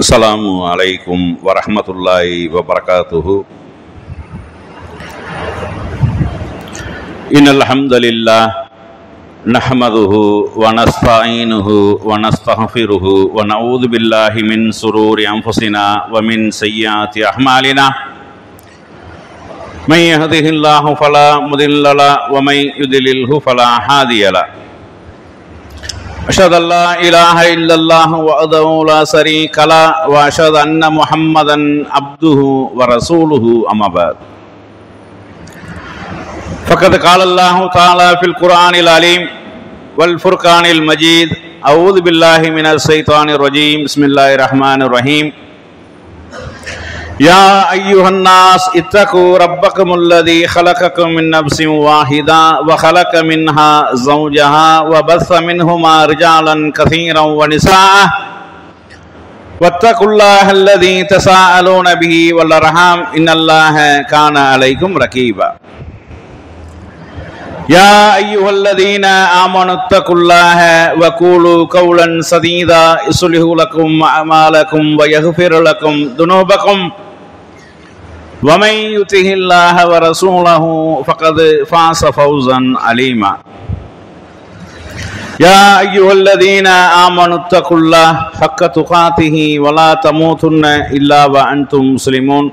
அஸ்ஸலாமு அலைக்கும் வரஹ்மத்துல்லாஹி வபரகாத்துஹு. இன்னல் ஹம்தலில்லாஹ் நஹ்மதுஹு வ நஸ்தஈனுஹு வ நஸ்தக்ஃபிருஹு வ நஊது பில்லாஹி மின் ஷுரூரி அன்ஃபுஸினா வ மின் ஸய்யிஆத்தி அஅமாலினா. மன் யஹ்திஹில்லாஹு ஃபலா முதில்ல லஹு வ மன் யுத்லில்ஹு ஃபலா ஹாதிய லஹு. أشهد أن لا إله إلا الله وحده لا شريك له وأشهد أن محمدا عبده ورسوله أما بعد فقد قال الله تعالى في القرآن العليم والفرقان المجيد. أعوذ بالله من الشيطان الرجيم. بسم الله الرحمن الرحيم. يا أيها الناس اتقوا ربكم الذي خلقكم من نفس واحدة وخلق منها زوجها وبث منهما رجالا كثيرا ونساء واتقوا الله الذي تساءلون به والأرحام إن الله كان عليكم رقيبا. يا أيها الذين آمنوا اتقوا الله وقولوا قولا سديدا يصلح لكم أعمالكم ويغفر لكم ذنوبكم ومن يطع الله ورسوله فقد فاز فوزا عظيما. يا أيها الذين آمنوا اتقوا الله حق تقاته ولا تموتن إلا وأنتم مسلمون.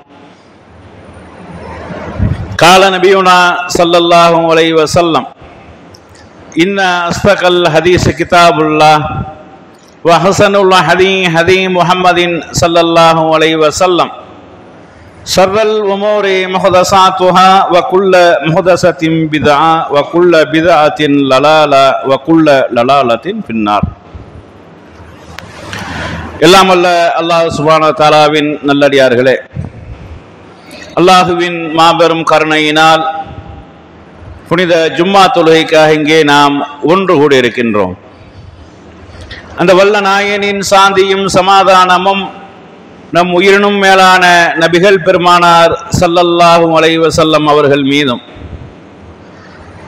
قال نبينا صلى الله عليه وسلم إن أصدق الحديث كتاب الله وحسن الهدي هدي محمد صلى الله عليه وسلم شر الأمور محدثاتها وكل محدثة بدعة وكل بدعة ضلالة وكل ضلالة في النار. எல்லாம் வல்ல அல்லாஹ் சுப்ஹானஹு வ தஆலாவின் நல்லடியார்களே, அல்லாஹுவின் மாபெரும் கருணையினால் புனித ஜும்மா தொழுகைக்காக இங்கே நாம் ஒன்று கூடி இருக்கின்றோம். அந்த வல்ல நாயனின் சாந்தியும் சமாதானமும் நம் உயிரினும் மேலான நபிகள் பெருமானார் ஸல்லல்லாஹு அலைஹி வஸல்லம் அவர்கள் மீதும்,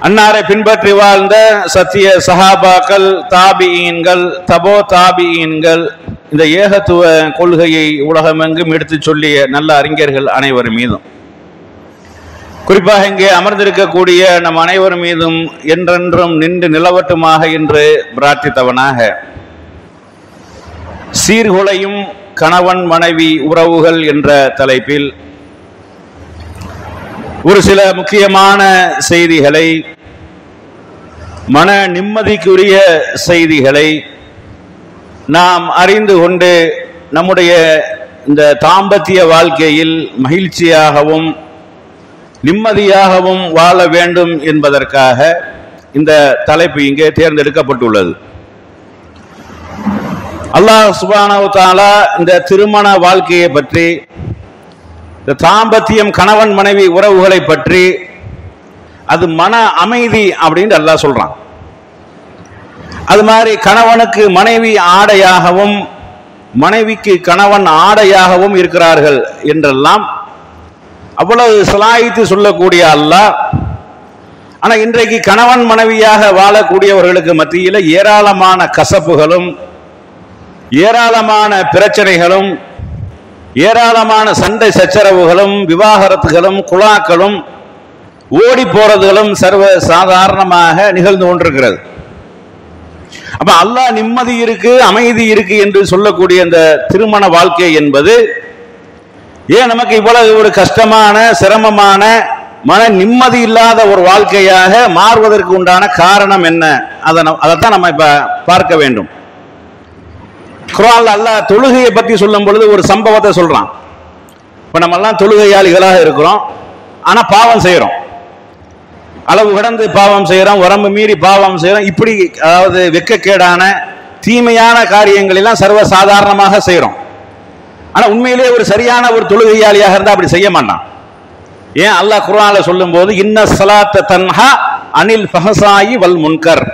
அன்னாரை பின்பற்றி வாழ்ந்த சத்திய சஹாபாக்கள், தாபிஈன்கள், தபோ தாபிஈன்கள், இந்த ஏகத்துவ கொள்கையை உலகமெங்கும் எடுத்துச் சொல்லிய நல்ல அறிஞர்கள் அனைவர் மீதும், குறிப்பாக இங்கே அமர்ந்திருக்கக்கூடிய நம் அனைவர் மீதும் என்றென்றும் நின்று நிலவட்டுமாக என்று பிரார்த்தித்தவனாக, சீர்குலையும் கணவன் மனைவி உறவுகள் என்ற தலைப்பில் ஒரு சில முக்கியமான செய்திகளை, மன நிம்மதிக்குரிய செய்திகளை நாம் அறிந்து கொண்டு நம்முடைய இந்த தாம்பத்திய வாழ்க்கையில் மகிழ்ச்சியாகவும் நிம்மதியாகவும் வாழ வேண்டும் என்பதற்காக இந்த தலைப்பு இங்கே தேர்ந்தெடுக்கப்பட்டுள்ளது. அல்லாஹ் சுப்ஹானஹு வ தஆலா இந்த திருமண வாழ்க்கையை பற்றி, இந்த தாம்பத்தியம் கணவன் மனைவி உறவுகளை பற்றி, அது மன அமைதி அப்படின்னு அல்லாஹ் சொல்றான். அது மாதிரி கணவனுக்கு மனைவி ஆடையாகவும் மனைவிக்கு கணவன் ஆடையாகவும் இருக்கிறார்கள் என்றெல்லாம் அவ்வளவு சலாயித்து சொல்லக்கூடிய அல்லாஹ், ஆனா இன்றைக்கு கணவன் மனைவியாக வாழக்கூடியவர்களுக்கு மத்தியில் ஏராளமான கசப்புகளும், ஏராளமான பிரச்சனைகளும், ஏராளமான சண்டை சச்சரவுகளும், விவாகரத்துகளும், குழாக்களும், ஓடி போறதுகளும் சர்வ சாதாரணமாக நிகழ்ந்து கொண்டிருக்கிறது. அப்ப அல்லாஹ் நிம்மதி இருக்கு, அமைதி இருக்கு என்று சொல்லக்கூடிய இந்த திருமண வாழ்க்கை என்பது ஏன் நமக்கு இவ்வளவு ஒரு கஷ்டமான, சிரமமான, மன நிம்மதி இல்லாத ஒரு வாழ்க்கையாக மாறுவதற்கு உண்டான காரணம் என்ன? அதைத்தான் நம்ம இப்ப பார்க்க வேண்டும். குர்ஆன்ல அல்லாஹ் தொழுகையை பற்றி சொல்லும் பொழுது ஒரு சம்பவத்தை சொல்றான். இப்ப நம்ம எல்லாம் தொழுகையாளிகளாக இருக்கிறோம், ஆனா பாவம் செய்யறோம், அளவு கடந்து பாவம் செய்யறோம், வரம்பு மீறி பாவம் செய்யறோம். இப்படி அதாவது வெட்கக்கேடான தீமையான காரியங்கள் எல்லாம் சர்வ சாதாரணமாக செய்யறோம். ஆனா உண்மையிலே ஒரு சரியான ஒரு தொழுகையாளியாக இருந்தா அப்படி செய்ய மாட்டான். ஏன் அல்லாஹ் குர்ஆன்ல சொல்லும் போது இன்ன ஸலாத்த தன்ஹா அனில் ஃபஹசாயி வல் முன்கர்,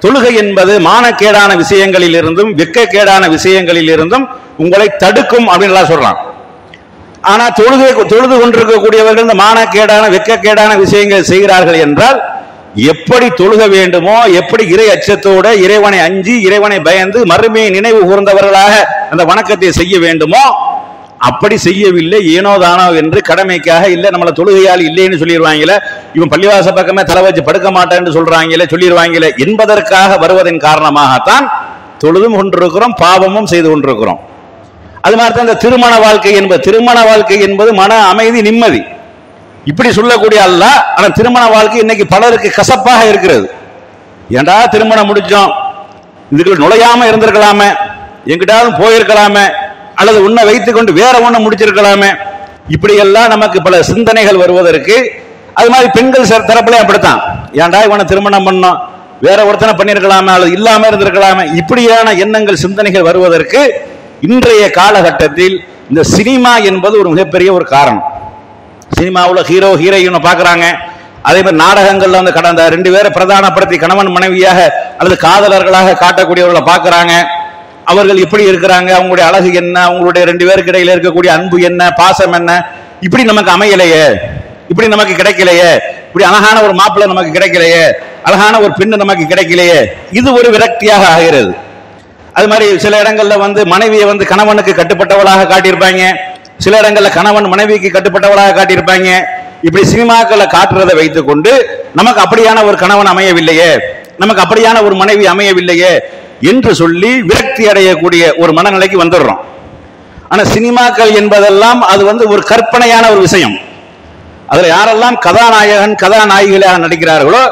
தொழுகை என்பது மானக்கேடான விஷயங்களில் இருந்தும் வெட்கக்கேடான விஷயங்களில் இருந்தும் உங்களை தடுக்கும் அப்படின்னு சொல்றான். ஆனா தொழுது கொண்டிருக்கக்கூடியவர்கள் இந்த மானக்கேடான வெட்கக்கேடான விஷயங்கள் செய்கிறார்கள் என்றால் எப்படி தொழுக வேண்டுமோ, எப்படி இறை அச்சத்தோட இறைவனை அஞ்சி இறைவனை பயந்து மறுமையை நினைவு கூர்ந்தவர்களாக அந்த வணக்கத்தை செய்ய வேண்டுமோ அப்படி செய்யவில்லை. ஏனோ தானோ என்று கடமைக்காக இல்ல நம்மள தொழுகையால் இல்லைன்னு சொல்லிடுவாங்களே, இவன் பள்ளிவாச பக்கமே தலை வச்சு படுக்க மாட்டேன்னு சொல்றாங்களே சொல்லிடுவாங்களே என்பதற்காக வருவதன் காரணமாகத்தான் தொழுதும் கொண்டிருக்கிறோம், பாவமும் செய்து கொண்டிருக்கிறோம். அது மாதிரி தான் இந்த திருமண வாழ்க்கை என்பது மன அமைதி, நிம்மதி இப்படி சொல்லக்கூடிய அல்லாஹ். ஆனா திருமண வாழ்க்கை இன்னைக்கு பலருக்கு கசப்பாக இருக்கிறது. ஏண்டா திருமணம் முடிச்சோம், இதுக்குள்ள நுழையாம இருந்திருக்கலாமே, எங்கிட்டாவது போயிருக்கலாமே, அல்லது உன்னை வைத்துக் கொண்டு வேற ஒண்ணு முடிச்சிருக்கலாமே, இப்படி எல்லாம் நமக்கு பல சிந்தனைகள் வருவதற்கு. அது மாதிரி பெண்கள் தரப்புல அப்படித்தான், ஏண்டா இவனை திருமணம் பண்ணோம், வேற ஒருத்தனை பண்ணிருக்கலாமே, அல்லது இல்லாம இருந்திருக்கலாமே, இப்படியான எண்ணங்கள் சிந்தனைகள் வருவதற்கு இன்றைய காலகட்டத்தில் இந்த சினிமா என்பது ஒரு மிகப்பெரிய ஒரு காரணம். சினிமாவில் ஹீரோ ஹீரோயினை பார்க்குறாங்க, அதே மாதிரி நாடகங்கள்ல வந்து கடந்த 2 பேரை பிரதானப்படுத்தி கணவன் மனைவியாக அல்லது காதலர்களாக காட்டக்கூடியவர்களை பார்க்குறாங்க. அவர்கள் எப்படி இருக்கிறாங்க, அவங்களுடைய அழகு என்ன, அவங்களுடைய 2 பேருக்கு இடையில இருக்கக்கூடிய அன்பு என்ன, பாசம் என்ன, இப்படி நமக்கு அமையலையே, இப்படி நமக்கு கிடைக்கலையே, இப்படி அழகான ஒரு மாப்பிள்ளை நமக்கு கிடைக்கலையே, அழகான ஒரு பெண்ணு நமக்கு கிடைக்கலையே, இது ஒரு விரக்தியாக ஆகிறது. அது மாதிரி சில இடங்கள்ல வந்து மனைவியை வந்து கணவனுக்கு கட்டுப்பட்டவளாக காட்டியிருப்பாங்க, சில இடங்கள்ல கணவன் மனைவிக்கு கட்டுப்பட்டவளாக காட்டியிருப்பாங்க. இப்படி சினிமாக்களை காட்டுறதை வைத்துக் கொண்டு நமக்கு அப்படியான ஒரு கணவன் அமையவில்லையே, நமக்கு அப்படியான ஒரு மனைவி அமையவில்லையே என்று சொல்லி விரக்தி அடையக்கூடிய ஒரு மனநிலைக்கு வந்துடுறோம். ஆனா சினிமாக்கள் என்பதெல்லாம் அது வந்து ஒரு கற்பனையான ஒரு விஷயம். அதுல யாரெல்லாம் கதாநாயகன் கதாநாயகிகளாக நடிக்கிறார்களோ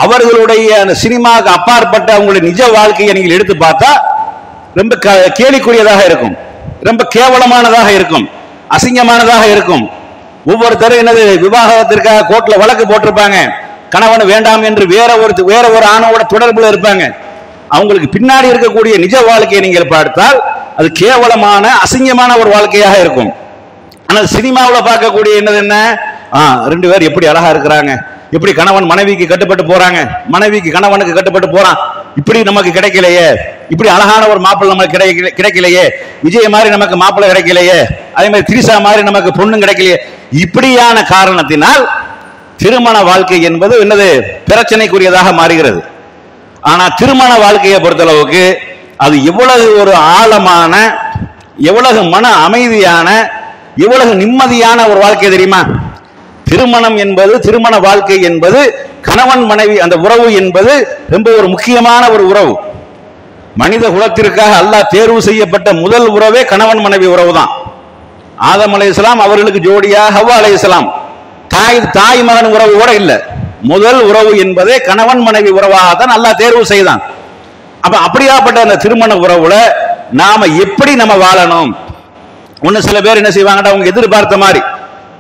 அவர்களுடைய அந்த சினிமாவுக்கு அப்பாற்பட்ட அவங்களுடைய நிஜ வாழ்க்கையை நீங்கள் எடுத்து பார்த்தா ரொம்ப கேலிக்குரியதாக இருக்கும், ரொம்ப கேவலமானதாக இருக்கும், அசிங்கமானதாக இருக்கும். ஒவ்வொருத்தரும் என்னது விவாகத்திற்காக கோர்ட்ல வழக்கு போட்டிருப்பாங்க, கணவன் வேண்டாம் என்று வேற ஒரு ஆணோட தொடர்புல இருப்பாங்க. அவங்களுக்கு பின்னாடி இருக்கக்கூடிய நிஜ வாழ்க்கையை நீங்கள் பார்த்தால் அது கேவலமான அசிங்கமான ஒரு வாழ்க்கையாக இருக்கும். ஆனால் சினிமாவில் பார்க்கக்கூடிய என்னது என்ன, 2 பேர் எப்படி அழகா இருக்கிறாங்க, எப்படி கணவன் மனைவிக்கு கட்டுப்பட்டு போறாங்க, மனைவிக்கு கணவனுக்கு கட்டுப்பட்டு போறான், இப்படி நமக்கு கிடைக்கலையே, இப்படி அழகான ஒரு மாப்பிள்ளை நமக்கு கிடைக்கலையே, விஜய் மாதிரி நமக்கு மாப்பிள்ளை கிடைக்கலையே, அதே மாதிரி திரிசா மாதிரி நமக்கு பொண்ணும் கிடைக்கலையே, இப்படியான காரணத்தினால் திருமண வாழ்க்கை என்பது என்னது பிரச்சனைக்குரியதாக மாறுகிறது. ஆனா திருமண வாழ்க்கையை பொறுத்தளவுக்கு அது எவ்வளவு ஒரு ஆழமான, எவ்வளவு மன அமைதியான, எவ்வளவு நிம்மதியான ஒரு வாழ்க்கை தெரியுமா? திருமணம் என்பது, திருமண வாழ்க்கை என்பது, கணவன் மனைவி அந்த உறவு என்பது ரொம்ப ஒரு முக்கியமான ஒரு உறவு. மனித குலத்திற்காக அல்லாஹ் தேர்வு செய்யப்பட்ட முதல் உறவே கணவன் மனைவி உறவு தான். ஆதம் அலைஹிஸ்ஸலாம் அவர்களுக்கு ஜோடியா ஹவ்வா அலைஹிஸ்ஸலாம், தாய் மகன் உறவு கூட இல்ல, முதல் உறவு என்பதே கணவன் மனைவி உறவாக தான் அல்லாஹ் தேர்வு செய்தான். அப்ப அப்படியாப்பட்ட அந்த திருமண உறவுல நாம எப்படி நம்ம வாழணும்? ஒன்னு சில பேர் என்ன செய்வாங்கடா, அவங்க எதிர்பார்த்த மாதிரி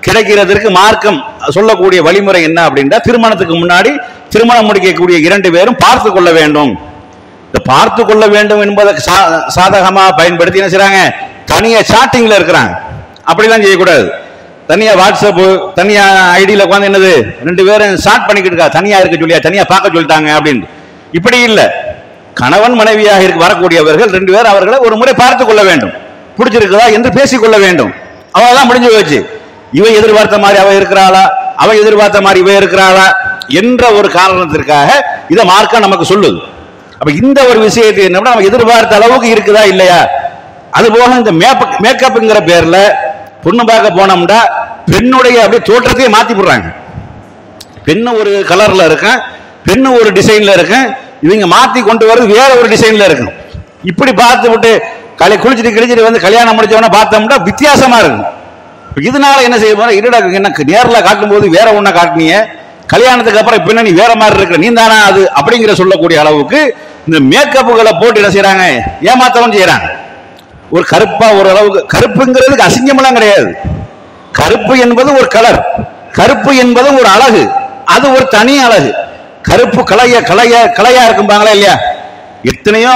கிடைக்கிறதுக்கு மார்க்கம் சொல்லக்கூடிய வழிமுறை என்ன அப்படின்னா, திருமணத்துக்கு முன்னாடி திருமணம் முடிக்கக்கூடிய 2 பேரும் பார்த்து கொள்ள வேண்டும். பார்த்து கொள்ள வேண்டும் என்பதை சாதகமா பயன்படுத்தி என்ன செய்றாங்க, தனியா சாட்டிங்ல இருக்கிறாங்க. அப்படிலாம் செய்யக்கூடாது. தனியா வாட்ஸ்அப், தனியா ஐடியில உட்காந்து என்னது 2 பேரும் ஷார்ட் பண்ணிக்கிட்டு இருக்கா, தனியா இருக்க சொல்லியா, தனியா பார்க்க சொல்லிட்டாங்க அப்படின்னு. இப்படி இல்ல, கணவன் மனைவியாக வரக்கூடியவர்கள் 2 பேர் அவர்களை ஒரு முறை பார்த்து கொள்ள வேண்டும், பிடிச்சிருக்குதா என்று பேசிக்கொள்ள வேண்டும். அவதான் முடிஞ்சு போச்சு. இவை எதிர்பார்த்த மாதிரி அவ இருக்கிறாளா, அவ எதிர்பார்த்த மாதிரி இவ இருக்கிறாளா என்ற ஒரு காரணத்திற்காக இதை மார்க்கம் நமக்கு சொல்லுது. அப்ப இந்த ஒரு விஷயத்தை என்ன நம்ம எதிர்பார்த்த அளவுக்கு இருக்குதா இல்லையா? அது போக இந்த மேக்கப்ங்கிற பேர்ல பொண்ணு பார்க்க போனோம்னா பெண்ணுடைய அப்படியே தோற்றத்தையே மாத்தி போடுறாங்க. பெண்ணு ஒரு கலர்ல இருக்கும், பெண்ணு ஒரு டிசைன்ல இருக்கும், இவங்க மாத்தி கொண்டு வரது வேற ஒரு டிசைன்ல இருக்கும். இப்படி பார்த்து விட்டு குளிச்சுட்டு வந்து கல்யாணம் முடிச்சவன பார்த்தோம்னா வித்தியாசமா இருக்கும். இதனால என்ன செய்ய போற, இருடா என்ன நேரில் காட்டும் போது வேற ஒண்ண காட்டினீங்க, கல்யாணத்துக்கு அப்புறம் இப்ப நீ வேற மாதிரி இருக்கிற, நீ தானா அது அப்படிங்கிற சொல்லக்கூடிய அளவுக்கு இந்த மேக்கப்புகளை போட்டு என்ன செய்யறாங்க, ஏமாத்தவும் செய்யறாங்க. ஒரு கருப்பா ஒரு அளவுக்கு, கருப்புங்கிறதுக்கு அசிங்கமெல்லாம் கிடையாது. கருப்பு என்பது ஒரு கலர், கருப்பு என்பது ஒரு அழகு, அது ஒரு தனி அழகு. கருப்பு கலையா இருக்கும்பாங்களா இல்லையா? எத்தனையோ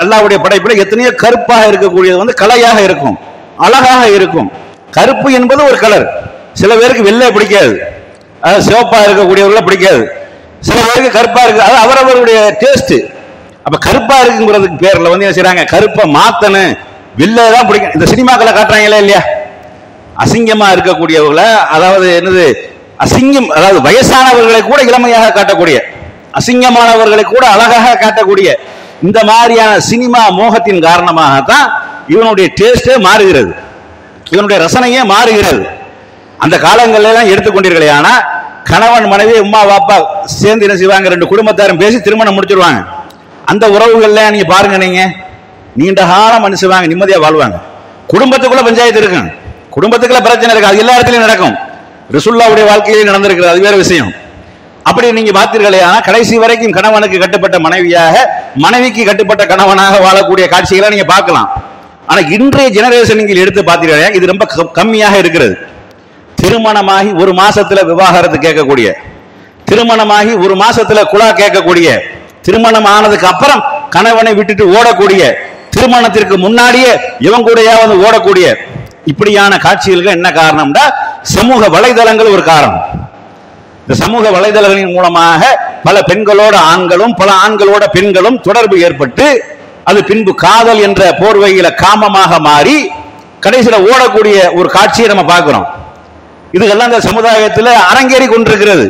அல்லாஹ்வுடைய படைப்புல எத்தனையோ கருப்பாக இருக்கக்கூடியது வந்து கலையாக இருக்கும், அழகாக இருக்கும். கருப்பு என்பது ஒரு கலர். சில பேருக்கு வெள்ளை பிடிக்காது, அதாவது சிவப்பா இருக்கக்கூடியவர்கள பிடிக்காது. சில பேருக்கு கருப்பா இருக்கு, அது அவரவருடைய டேஸ்ட். அப்ப கருப்பா இருக்குங்கிறதுக்கு பேர்ல வந்து என்ன செய்யறாங்க, கருப்பை மாத்தணும், வெள்ளைதான் பிடிக்கும். இந்த சினிமாக்களை காட்டுறாங்களே இல்லையா, அசிங்கமா இருக்கக்கூடியவர்களை, அதாவது என்னது அசிங்கம், அதாவது வயசானவர்களை கூட இளமையாக காட்டக்கூடிய, அசிங்கமானவர்களை கூட அழகாக காட்டக்கூடிய இந்த மாதிரியான சினிமா மோகத்தின் காரணமாகத்தான் இவனுடைய டேஸ்டே மாறுகிறது, இவனுடைய ரசனையே மாறுகிறது. அந்த காலங்களெல்லாம் எடுத்துக்கொண்டீர்களே, ஆனா கணவன் மனைவி உமா பாப்பா சேர்ந்து என்ன செய்வாங்க, ரெண்டு குடும்பத்தாரும் பேசி திருமணம் முடிச்சிருவாங்க. அந்த உறவுகள்ல நீங்க பாருங்க, நீங்க நீண்ட காலம் மனுஷவாங்க நிம்மதியா வாழ்வாங்க. குடும்பத்துக்குள்ள பஞ்சாயத்து இருக்கு, குடும்பத்துக்குள்ள பிரச்சனை இருக்கு, அது எல்லா இடத்துலயும் நடக்கும். ரசூலுல்லாஹ்வுடைய வாழ்க்கையிலே நடந்திருக்கிறது, அது வேற விஷயம். அப்படி நீங்க பார்த்தீர்களே, ஆனா கடைசி வரைக்கும் கணவனுக்கு கட்டுப்பட்ட மனைவியாக, மனைவிக்கு கட்டுப்பட்ட கணவனாக வாழக்கூடிய காட்சிகளை நீங்க பார்க்கலாம். ஆனா இன்றைய ஜெனரேஷன் நீங்கள் எடுத்து பார்த்தீர்களே, இது ரொம்ப கம்மியாக இருக்கிறது. திருமணமாகி ஒரு மாசத்துல விவாகரத்து கேட்கக்கூடிய, திருமணமாகி ஒரு மாசத்துல குலா கேட்கக்கூடிய, திருமணம் ஆனதுக்கு அப்புறம் கணவனை விட்டுட்டு ஓடக்கூடிய, திருமணத்திற்கு முன்னாடியே இவன் கூடயாவது ஓடக்கூடிய இப்படியான காட்சிகளுக்கு என்ன காரணம்னா சமூக வலைதளங்கள் ஒரு காரணம். இந்த சமூக வலைதளங்களின் மூலமாக பல பெண்களோட ஆண்களும் பல ஆண்களோட பெண்களும் தொடர்பு ஏற்பட்டு அது பின்பு காதல் என்ற போர்வையில காமமாக மாறி கடைசியில் ஓடக்கூடிய ஒரு காட்சியை நம்ம பார்க்கிறோம். இதுகெல்லாம் இந்த சமுதாயத்தில் அரங்கேறி கொண்டிருக்கிறது.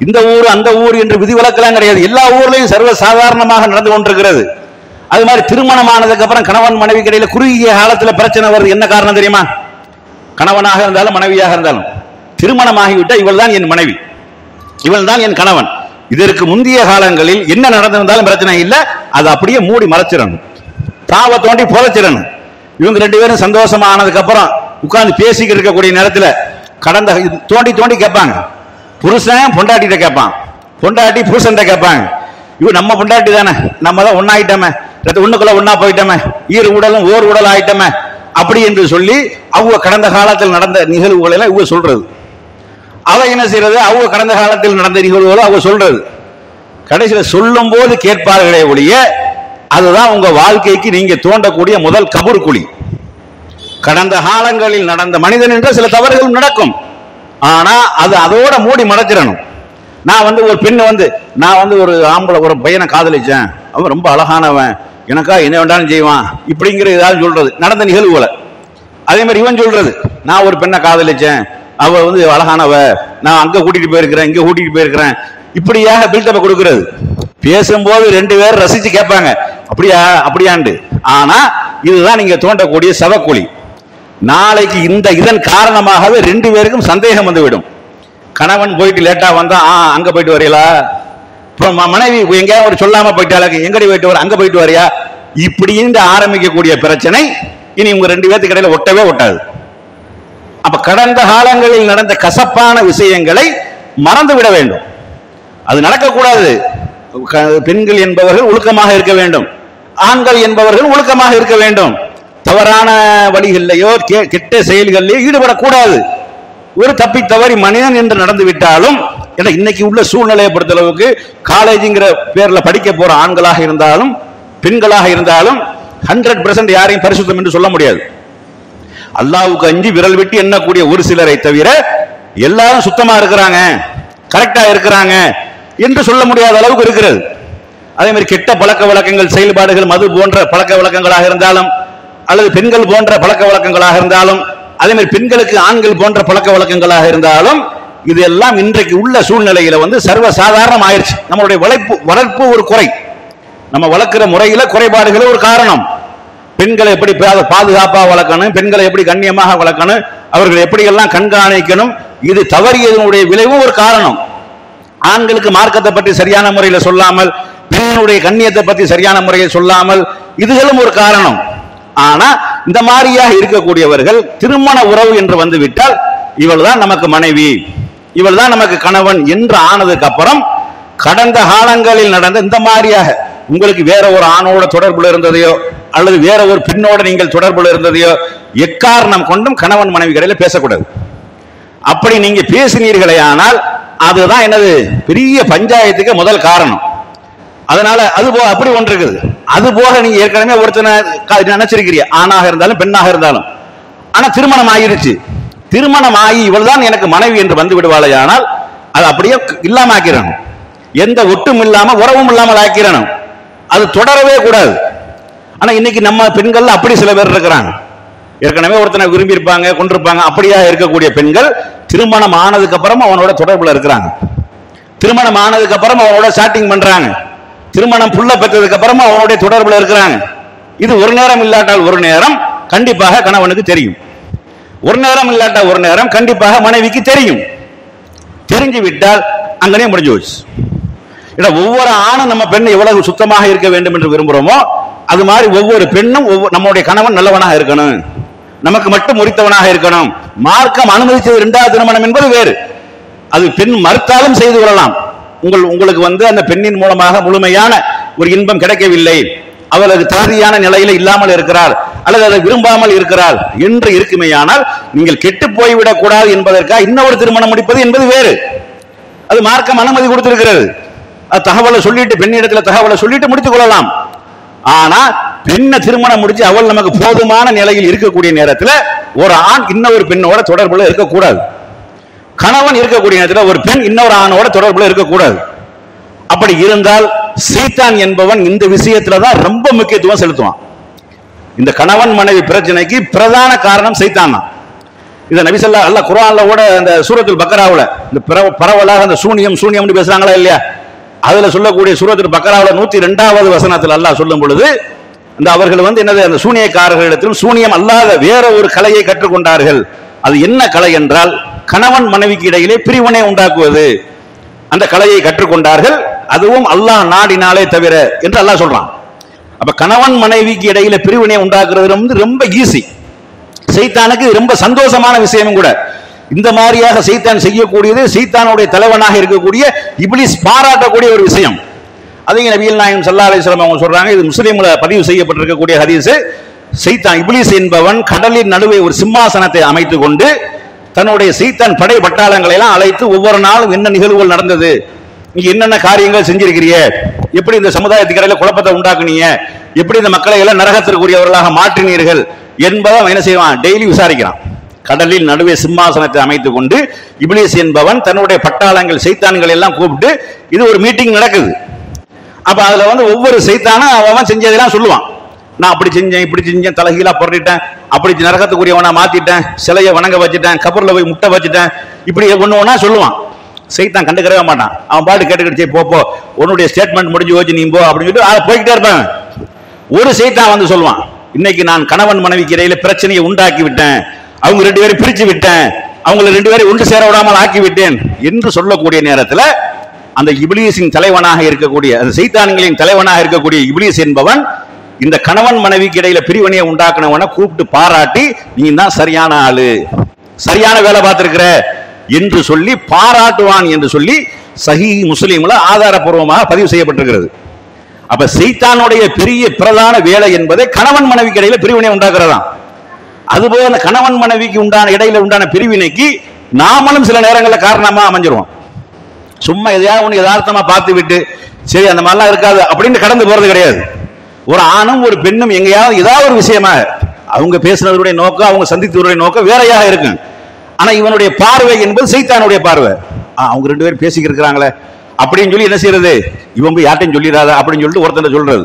இந்த ஊர் அந்த ஊர் என்று விதிவிலக்கெல்லாம் கிடையாது, எல்லா ஊர்லயும் சர்வ சாதாரணமாக நடந்து கொண்டிருக்கிறது. அது மாதிரி திருமணமானதுக்கு அப்புறம் கணவன் மனைவி இடையில குறுகிய காலத்தில் பிரச்சனை வருது. என்ன காரணம் தெரியுமா? கணவனாக இருந்தாலும் மனைவியாக இருந்தாலும் திருமணமாகிவிட்ட இவள் தான் என் மனைவி, இவள் தான் என் கணவன். இதற்கு முந்தைய காலங்களில் என்ன நடந்திருந்தாலும் பிரச்சனை இல்லை, அது அப்படியே மூடி மறைச்சிடணும், தாவ தோண்டி புதைச்சிடணும். இவங்க ரெண்டு பேரும் சந்தோஷமா ஆனதுக்கு அப்புறம் உட்கார்ந்து பேசிக்கிட்டு இருக்கக்கூடிய நேரத்தில் கடந்த தோண்டி தோண்டி கேட்பாங்க. புருஷன் பொண்டாட்டிட்ட கேட்பான், பொண்டாட்டி புருஷன் கேட்பாங்க. இவன் நம்ம பொண்டாட்டி தானே, நம்ம தான் ஒன்னாயிட்டமே, ஒண்ணுக்குள்ள ஒன்னா போயிட்டோமே, ஈர் உடலும் ஓர் உடல் ஆயிட்டமே அப்படி என்று சொல்லி அவங்க கடந்த காலத்தில் நடந்த நிகழ்வுகளை எல்லாம் இவங்க சொல்றது. அவ என்ன செய்யறது, அவங்க கடந்த காலத்தில் நடந்த நிகழ்வுகளை அவங்க சொல்றது. கடைசியில் சொல்லும் போது கேட்பார்களே ஒழிய அதுதான் உங்க வாழ்க்கைக்கு நீங்க தோண்டக்கூடிய முதல் கபூர் குழி. கடந்த காலங்களில் நடந்த மனிதன் என்ற சில தவறுகள் நடக்கும், ஆனா அது அதோட மூடி மறைச்சிடணும். நான் ஒரு பெண்ணு நான் ஒரு ஆம்பளை ஒரு பையனை காதலிச்சேன், அவன் ரொம்ப அழகானவன், எனக்கா என்ன வேண்டாலும் செய்வான் இப்படிங்கிற ஏதாவது சொல்றது நடந்த நிகழ்வுகளை. அதே மாதிரி இவன் சொல்றது, நான் ஒரு பெண்ணை காதலிச்சேன், அவ அழகானவ, நான் அங்க கூட்டிட்டு போயிருக்கிறேன் இங்க கூட்டிட்டு போயிருக்கிறேன், இப்படியாக பில்டப்பை கொடுக்கிறது. பேசும்போது ரெண்டு பேரும் ரசிச்சு கேட்பாங்க, அப்படியா அப்படியாண்டு. ஆனா இதுதான் நீங்க தோண்டக்கூடிய சவக்குழி. நாளைக்கு இதன் காரணமாகவே ரெண்டு பேருக்கும் சந்தேகம் வந்துவிடும். கணவன் போயிட்டு லேட்டா வந்தா அங்க போயிட்டு வரீங்களா, மனைவி எங்கேயாவது ஒரு சொல்லாம போயிட்டால எங்கடி போயிட்டு வர, அங்க போயிட்டு வரையா, இப்படின்னு ஆரம்பிக்கக்கூடிய பிரச்சனை இனி உங்க ரெண்டு பேருக்கு இடையில ஒட்டவே ஒட்டாது. அப்ப கடந்த காலங்களில் நடந்த கசப்பான விஷயங்களை மறந்து விட வேண்டும், அது நடக்கக்கூடாது. பெண்கள் என்பவர்கள் ஒழுக்கமாக இருக்க வேண்டும், ஆண்கள் என்பவர்கள் ஒழுக்கமாக இருக்க வேண்டும். தவறான வழிகளிலேயோ கெட்ட செயல்களிலேயோ ஈடுபடக்கூடாது. ஒரு தப்பி தவறி மனிதன் என்று நடந்து விட்டாலும், ஏன்னா இன்னைக்கு உள்ள சூழ்நிலையை பொறுத்த அளவுக்கு காலேஜுங்கிற பேர்ல படிக்க போற ஆண்களாக இருந்தாலும் பெண்களாக இருந்தாலும் 100% யாரையும் பரிசுத்தம் என்று சொல்ல முடியாது. அல்லாஹ்வுக்கு அஞ்சி விரல் விட்டு எண்ணக்கூடிய ஒரு சிலரை தவிர எல்லாரும் சுத்தமா இருக்கிறாங்க, கரெக்டா இருக்கிறாங்க என்று சொல்ல முடியாத அளவுக்கு இருக்கிறது. அதே மாதிரி கெட்ட பழக்க வழக்கங்கள், செயல்பாடுகள், மது போன்ற பழக்க வழக்கங்களாக இருந்தாலும் அல்லது பெண்கள் போன்ற பழக்க வழக்கங்களாக இருந்தாலும், அதே மாதிரி பெண்களுக்கு ஆண்கள் போன்ற பழக்க வழக்கங்களாக இருந்தாலும், இது எல்லாம் இன்றைக்கு உள்ள சூழ்நிலையில சர்வ சாதாரணம் ஆயிடுச்சு. நம்மளுடைய வளர்ப்பு ஒரு குறை, நம்ம வளர்க்கிற முறையில குறைபாடுகள் ஒரு காரணம். பெண்களை எப்படி பாதுகாப்பா வளர்க்கணும், பெண்களை எப்படி கண்ணியமாக வளர்க்கணும், அவர்கள் எப்படி எல்லாம் கண்காணிக்கணும், இது தவறியதனுடைய விளைவும் ஒரு காரணம். ஆண்களுக்கு மார்க்கத்தை பற்றி சரியான முறையில் சொல்லாமல், பெண்ணுடைய கண்ணியத்தை பற்றி சரியான முறையில் சொல்லாமல், இதுகளும் ஒரு காரணம். ஆனா இந்த மாதிரியாக இருக்கக்கூடியவர்கள் திருமண உறவு என்று வந்துவிட்டால் இவள் தான் நமக்கு மனைவி, இவள் தான் நமக்கு கணவன் என்று ஆனதுக்கு அப்புறம் கடந்த காலங்களில் நடந்த இந்த மாதிரியாக உங்களுக்கு வேற ஒரு ஆணோட தொடர்புல இருந்ததையோ அல்லது வேற ஒரு பெண்ணோட நீங்கள் தொடர்புல இருந்ததையோ எக்காரணம் கொண்டும் கணவன் மனைவி கடையில் பேசக்கூடாது. அப்படி நீங்க பேசினீர்களே ஆனால் அதுதான் என்னது பெரிய பஞ்சாயத்துக்கு முதல் காரணம். அதனால அது போக அப்படி ஒன்று இருக்குது. அது போக நீங்க ஏற்கனவே ஒருத்தனை நினைச்சிருக்கிறீ, ஆணாக இருந்தாலும் பெண்ணாக இருந்தாலும், ஆனா திருமணம் ஆகிருச்சு, திருமணம் ஆகி இவள் தான் எனக்கு மனைவி என்று வந்து விடுவாளே, ஆனால் அது அப்படியே இல்லாம ஆக்கிறணும், எந்த ஒட்டும் இல்லாம உறவும் இல்லாமல் ஆக்கிறணும், அது தொடரவே கூடாது. ஆனா இன்னைக்கு நம்ம பெண்கள் அப்படி சில பேர் இருக்கிறாங்க, ஏற்கனவே ஒருத்தனை விரும்பி இருப்பாங்க கொண்டிருப்பாங்க, அப்படியா இருக்கக்கூடிய பெண்கள் திருமணம் ஆனதுக்கு அப்புறம் அவனோட தொடர்புல இருக்கிறாங்க. திருமணம் ஆனதுக்கு அப்புறம் அவனோட சாட்டிங் பண்றாங்க, திருமணம் புள்ள பெற்றதுக்கு அப்புறம் அவனுடைய தொடர்புல இருக்கிறாங்க. இது ஒரு நேரம் இல்லாட்டால் ஒரு நேரம் கண்டிப்பாக கணவனுக்கு தெரியும், ஒரு நேரம் இல்லாட்டா ஒரு நேரம் கண்டிப்பாக மனைவிக்கு தெரியும். தெரிஞ்சு விட்டால் அங்கனே முடிஞ்சு போச்சு. ஒவ்வொரு ஆணும் நம்ம பெண் எவ்வளவு சுத்தமாக இருக்க வேண்டும் என்று விரும்புகிறோமோ அது மாதிரி ஒவ்வொரு பெண்ணும் நம்முடைய கணவன் நல்லவனாக இருக்கணும், நமக்கு மட்டும் உரித்தவனாக இருக்கணும். மார்க்கம் அனுமதிச்சது இரண்டாவது திருமணம் என்பது வேறு, அது பெண் மறுத்தாலும் செய்து கொள்ளலாம். உங்களுக்கு அந்த பெண்ணின் மூலமாக முழுமையான ஒரு இன்பம் கிடைக்கவில்லை, அவளுக்கு தகுதியான நிலையில இல்லாமல் இருக்கிறார் அல்லது அதை விரும்பாமல் இருக்கிறார் என்று இருக்குமேயானால் நீங்கள் கெட்டு போய்விடக் கூடாது என்பதற்காக இன்னொரு திருமணம் முடிப்பது என்பது வேறு. அது மார்க்கம் அனுமதி கொடுத்திருக்கிறது. தகவலை சொல்லிட்டு பெண்ணிடத்துல தகவலை சொல்லிட்டு முடித்துக் கொள்ளலாம். ஆனா பெண்ணை திருமணம் முடிச்சு அவள் நமக்கு போதுமான நிலையில் இருக்கக்கூடிய நேரத்தில் ஒரு ஆண் இன்னொரு பெண்ணோட தொடர்புல இருக்கக்கூடாது. கணவன் இருக்கக்கூடிய நேரத்தில் ஒரு பெண் இன்னொரு ஆணோட தொடர்புல இருக்கக்கூடாது. அப்படி இருந்தால் சைத்தான் என்பவன் இந்த விஷயத்துல தான் ரொம்ப முக்கியத்துவம் செலுத்துவான். இந்த கணவன் மனைவி பிரச்சனைக்கு பிரதான காரணம் சைத்தான் தான். இத நபி ஸல்லல்லாஹு அலைஹி குர்ஆன்ல கூட அந்த சூரத்துல் பக்கராவுல இந்த பரவலாக அந்த சூனியம்னு பேசுறாங்களா இல்லையா, அதுல சொல்லக்கூடிய சூரத்துல் பக்கராவுல 102வது வசனத்தில் அல்லாஹ் சொல்லும் பொழுது அந்த அவர்கள் என்னது அந்த சூனியக்காரர்களிடத்திலும் சூனியம் அல்லாத வேற ஒரு கலையை கற்றுக்கொண்டார்கள். அது என்ன கலை என்றால் கணவன் மனைவிக்கு இடையிலே பிரிவினை உண்டாக்குவது. அந்த கலையை கற்றுக்கொண்டார்கள், அதுவும் அல்லாஹ் நாடினாலே தவிர என்று அல்லாஹ் சொல்றான். அப்ப கணவன் மனைவிக்கு இடையில பிரிவினை உண்டாக்குறது ரொம்ப ஈஸி, சைத்தானுக்கு ரொம்ப சந்தோஷமான விஷயமும் கூட. இந்த மாதிரியாக சைத்தான் செய்யக்கூடியது சைத்தானுடைய தலைவனாக இருக்கக்கூடிய இப்லீஸ் பாராட்டக்கூடிய ஒரு விஷயம். அதையும் நபிகள் நாயகம் ஸல்லல்லாஹு அலைஹி வஸல்லம் அவங்க சொல்றாங்க, இது முஸ்லிம்ல பதிவு செய்யப்பட்டிருக்கக்கூடிய ஹதீஸ். சைத்தான் இப்லீஸ் என்பவன் கடலின் நடுவே ஒரு சிம்மாசனத்தை அமைத்துக் கொண்டு தன்னுடைய சைத்தான் படை பட்டாளங்களை எல்லாம் அழைத்து ஒவ்வொரு நாளும் என்ன நிகழ்வுகள் நடந்தது, நீங்க என்னென்ன காரியங்கள் செஞ்சிருக்கிறீங்க, எப்படி இந்த சமுதாயத்துக்கு இடையில குழப்பத்தை உண்டாக்குனீங்க, எப்படி இந்த மக்களை எல்லாம் நரகத்திற்குரியவர்களாக மாற்றினீர்கள் என்பதை என்ன செய்வான், டெய்லி விசாரிக்கிறான். கடலில் நடுவே சிம்மாசனத்தை அமைத்துக் கொண்டு இப்லீஸ் என்பவன் தன்னுடைய பட்டாளங்கள் சைத்தான்கள் எல்லாம் கூப்பிட்டு இது ஒரு மீட்டிங் நடக்குது. அப்ப அதுல ஒவ்வொரு சைத்தானும் அவன் செஞ்சதெல்லாம் சொல்லுவான். நான் அப்படி செஞ்சேன், இப்படி செஞ்சேன், தலைகீழா பொருட்டிட்டேன், அப்படி நரகத்துக்குரியவனா மாத்திட்டேன், சிலையை வணங்க வச்சுட்டேன், கபர்ல போய் முட்டை வச்சுட்டேன், இப்படி ஒண்ணு ஒண்ணா சொல்லுவான். சைத்தான் கண்டுக்கவே மாட்டான், அவன் பாட்டு கேட்டுக்கிட்டே போ உன்னுடைய ஸ்டேட்மெண்ட் முடிஞ்சு போச்சு நீ போ அப்படின்னு சொல்லிட்டு போய்கிட்டே இருப்பாங்க. ஒரு சைத்தான் சொல்லுவான், இன்னைக்கு நான் கணவன் மனைவிக்கு இடையில பிரச்சனையை உண்டாக்கி விட்டேன், அவங்க 2 பேரும் பிரிச்சு விட்டேன், அவங்களை 2 பேரை ஒன்று சேர விடாமல் ஆக்கி விட்டேன் என்று சொல்லக்கூடிய நேரத்தில் அந்த இப்லீஸின் தலைவனாக இருக்கக்கூடிய அந்த சைத்தான்களின் தலைவனாக இருக்கக்கூடிய இப்லீஸ் என்பவன் இந்த கணவன் மனைவிக்கு இடையில பிரிவினையை உண்டாக்குனவனை கூப்பிட்டு பாராட்டி நீ தான் சரியான ஆளு, சரியான வேலை பார்த்திருக்கிற என்று சொல்லி பாராட்டுவான் என்று சொல்லி சஹீஹ் முஸ்லிம்ல ஆதாரப்பூர்வமாக பதிவு செய்யப்பட்டிருக்கிறது. அப்ப சைத்தானுடைய பெரிய பிரதான வேலை என்பதை கணவன் மனைவிக்கு இடையில பிரிவினை உண்டாக்குறதான். அதுபோல அந்த கணவன் மனைவிக்கு உண்டான இடையில உண்டான பிரிவினைக்கு நாமளும் சில நேரங்களில் காரணமா அமைஞ்சிருவோம். சும்மா எதையாவது ஒன்று யதார்த்தமா பார்த்து விட்டு சரி அந்த மாதிரிலாம் இருக்காது அப்படின்னு கடந்து போறது கிடையாது. ஒரு ஆணும் ஒரு பெண்ணும் எங்கேயாவது ஏதாவது ஒரு விஷயமாக அவங்க பேசுனதுடைய நோக்கம், அவங்க சந்தித்தவருடைய நோக்கம் வேறையாக இருக்கு. ஆனா இவனுடைய பார்வை என்பது சைத்தானுடைய பார்வை. அவங்க 2 பேரும் பேசிக்கிட்டு இருக்கிறாங்களே அப்படின்னு சொல்லி என்ன செய்யறது, இவன் போய் யார்ட்டையும் சொல்லிடாத அப்படின்னு சொல்லிட்டு ஒருத்தர் சொல்றது.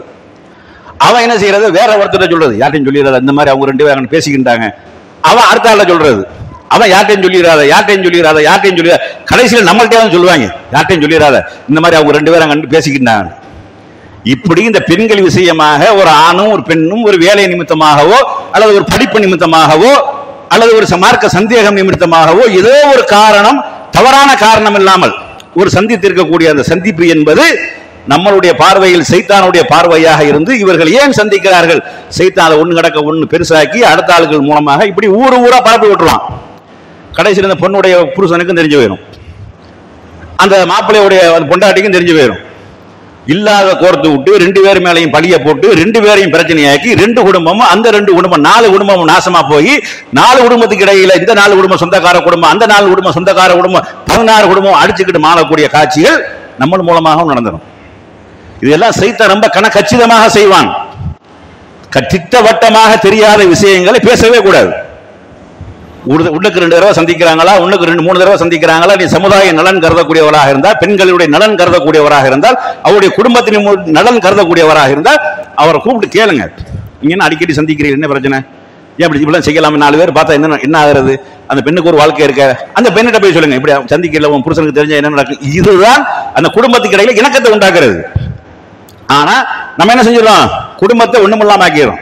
அவன் என்ன செய்யறது, வேற ஒருத்தர் சொல்றது, யார்ட்டையும் சொல்லிடாத, இந்த மாதிரி அவங்க 2 பேரும் பேசிக்கிட்டாங்க. அவன் அடுத்த ஆள சொல்றது, அவன் யார்ட்டையும் சொல்லிடாத, யார்ட்டையும் சொல்லிடாத, யார்ட்டையும் சொல்லி கடைசியில் நம்மள்கிட்ட சொல்லுவாங்க, யார்ட்டையும் சொல்லிடாத, இந்த மாதிரி அவங்க 2 பேரும் அங்க பேசிக்கிட்டாங்க. இப்படி இந்த பெண்கள் விஷயமாக ஒரு ஆணும் ஒரு பெண்ணும் ஒரு வேலை நிமித்தமாகவோ அல்லது ஒரு படிப்பு நிமித்தமாகவோ அல்லது ஒரு மார்க்க சந்தேகம் நிமித்தமாகவோ ஏதோ ஒரு காரணம், தவறான காரணம் இல்லாமல் ஒரு சந்தித்திருக்கக்கூடிய அந்த சந்திப்பு என்பது நம்மளுடைய பார்வையில் சைத்தானுடைய பார்வையாக இருந்து இவர்கள் ஏன் சந்திக்கிறார்கள், சைத்தான் ஒண்ணு கடக்க ஒண்ணு பெருசாக்கி அடுத்த ஆளுகள் மூலமாக இப்படி ஊரா பரப்பி விட்டுருவான். கடைசியில் இந்த பொண்ணுடைய புருஷனுக்கும் தெரிஞ்சு போயிடும், அந்த மாப்பிள்ளையுடைய பொண்டாட்டிக்கும் தெரிஞ்சு போயிடும். இல்லாத கோர்த்து விட்டு 2 பேர் மேலையும் பழிய போட்டு 2 பேரையும் பிரச்சனையாக்கி 2 குடும்பமும் அந்த 2 குடும்பம் 4 குடும்பமும் நாசமா போய் 4 குடும்பத்துக்கு இடையில இந்த 4 குடும்பம் சொந்தக்கார குடும்பம், அந்த 4 குடும்பம் சொந்தக்கார குடும்பம், 16 குடும்பம் அடிச்சுக்கிட்டு மாறக்கூடிய காட்சிகள் நம்ம மூலமாகவும் நடந்துடும். இதெல்லாம் சைத்தான் ரொம்ப கச்சிதமாக செய்வான். திட்டவட்டமாக தெரியாத விஷயங்களை பேசவே கூடாது. உள்ளுக்கு 2 தடவை சந்திக்கிறாங்களா, உள்ளுக்கு 2-3 தடவை சந்திக்கிறாங்களா, நீ சமுதாய நலன் கருதக்கூடியவராக இருந்தால், பெண்களுடைய நலன் கருதக்கூடியவராக இருந்தால், அவருடைய குடும்பத்தின் நலன் கருதக்கூடியவராக இருந்தால் அவரை கூப்பிட்டு கேளுங்க, நீங்க என்ன அடிக்கடி சந்திக்கிறீங்க, என்ன பிரச்சனை, ஏன் இப்படி இப்படிலாம் செய்யலாமே, 4 பேர் பார்த்தா என்ன ஆகிறது, அந்த பெண்ணுக்கு ஒரு வாழ்க்கை இருக்க, அந்த பெண்ணிட்ட போய் சொல்லுங்க, இப்படி சந்திக்கல உன் புருஷனுக்கு தெரிஞ்ச என்ன நடக்கும். இதுதான் அந்த குடும்பத்துக்கு இடையில இணக்கத்தை உண்டாக்குறது. ஆனா நம்ம என்ன செஞ்சிடறோம், குடும்பத்தை ஒண்ணுமில்லாம ஆக்கிடுறோம்.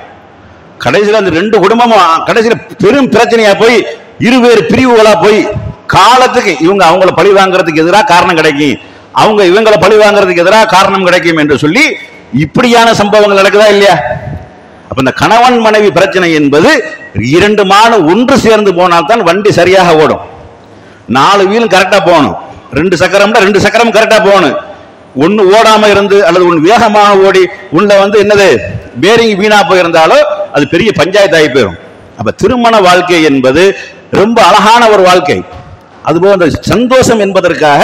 கடைசியில் அந்த 2 குடும்பமும் கடைசியில் பெரும் பிரச்சனையா போய் இருவேறு பிரிவுகளா போய் காலத்துக்கு இவங்க அவங்கள பழி வாங்குறதுக்கு எதிராக காரணம் கிடைக்கும், அவங்க இவங்களை பழி வாங்குறதுக்கு எதிராக காரணம் கிடைக்கும் என்று சொல்லி இப்படியான சம்பவங்கள் நடக்குதா இல்லையா? அப்ப இந்த கணவன் மனைவி பிரச்சனை என்பது 2 மானும் ஒன்று சேர்ந்து போனால் தான் வண்டி சரியாக ஓடும். 4 வீலும் கரெக்டா போகணும், 2 சக்கரம்னா 2 சக்கரம் கரெக்டா போகணும். ஒன்னு ஓடாம இருந்து அல்லது ஒன்னு வேகமாக ஓடி உள்ள என்னது பேரிங் வீணா போயிருந்தாலும் அது பெரிய பஞ்சாயத்து ஆகி போயிடும். அப்ப திருமண வாழ்க்கை என்பது ரொம்ப அழகான ஒரு வாழ்க்கை. அதுபோல அந்த சந்தோஷம் என்பதற்காக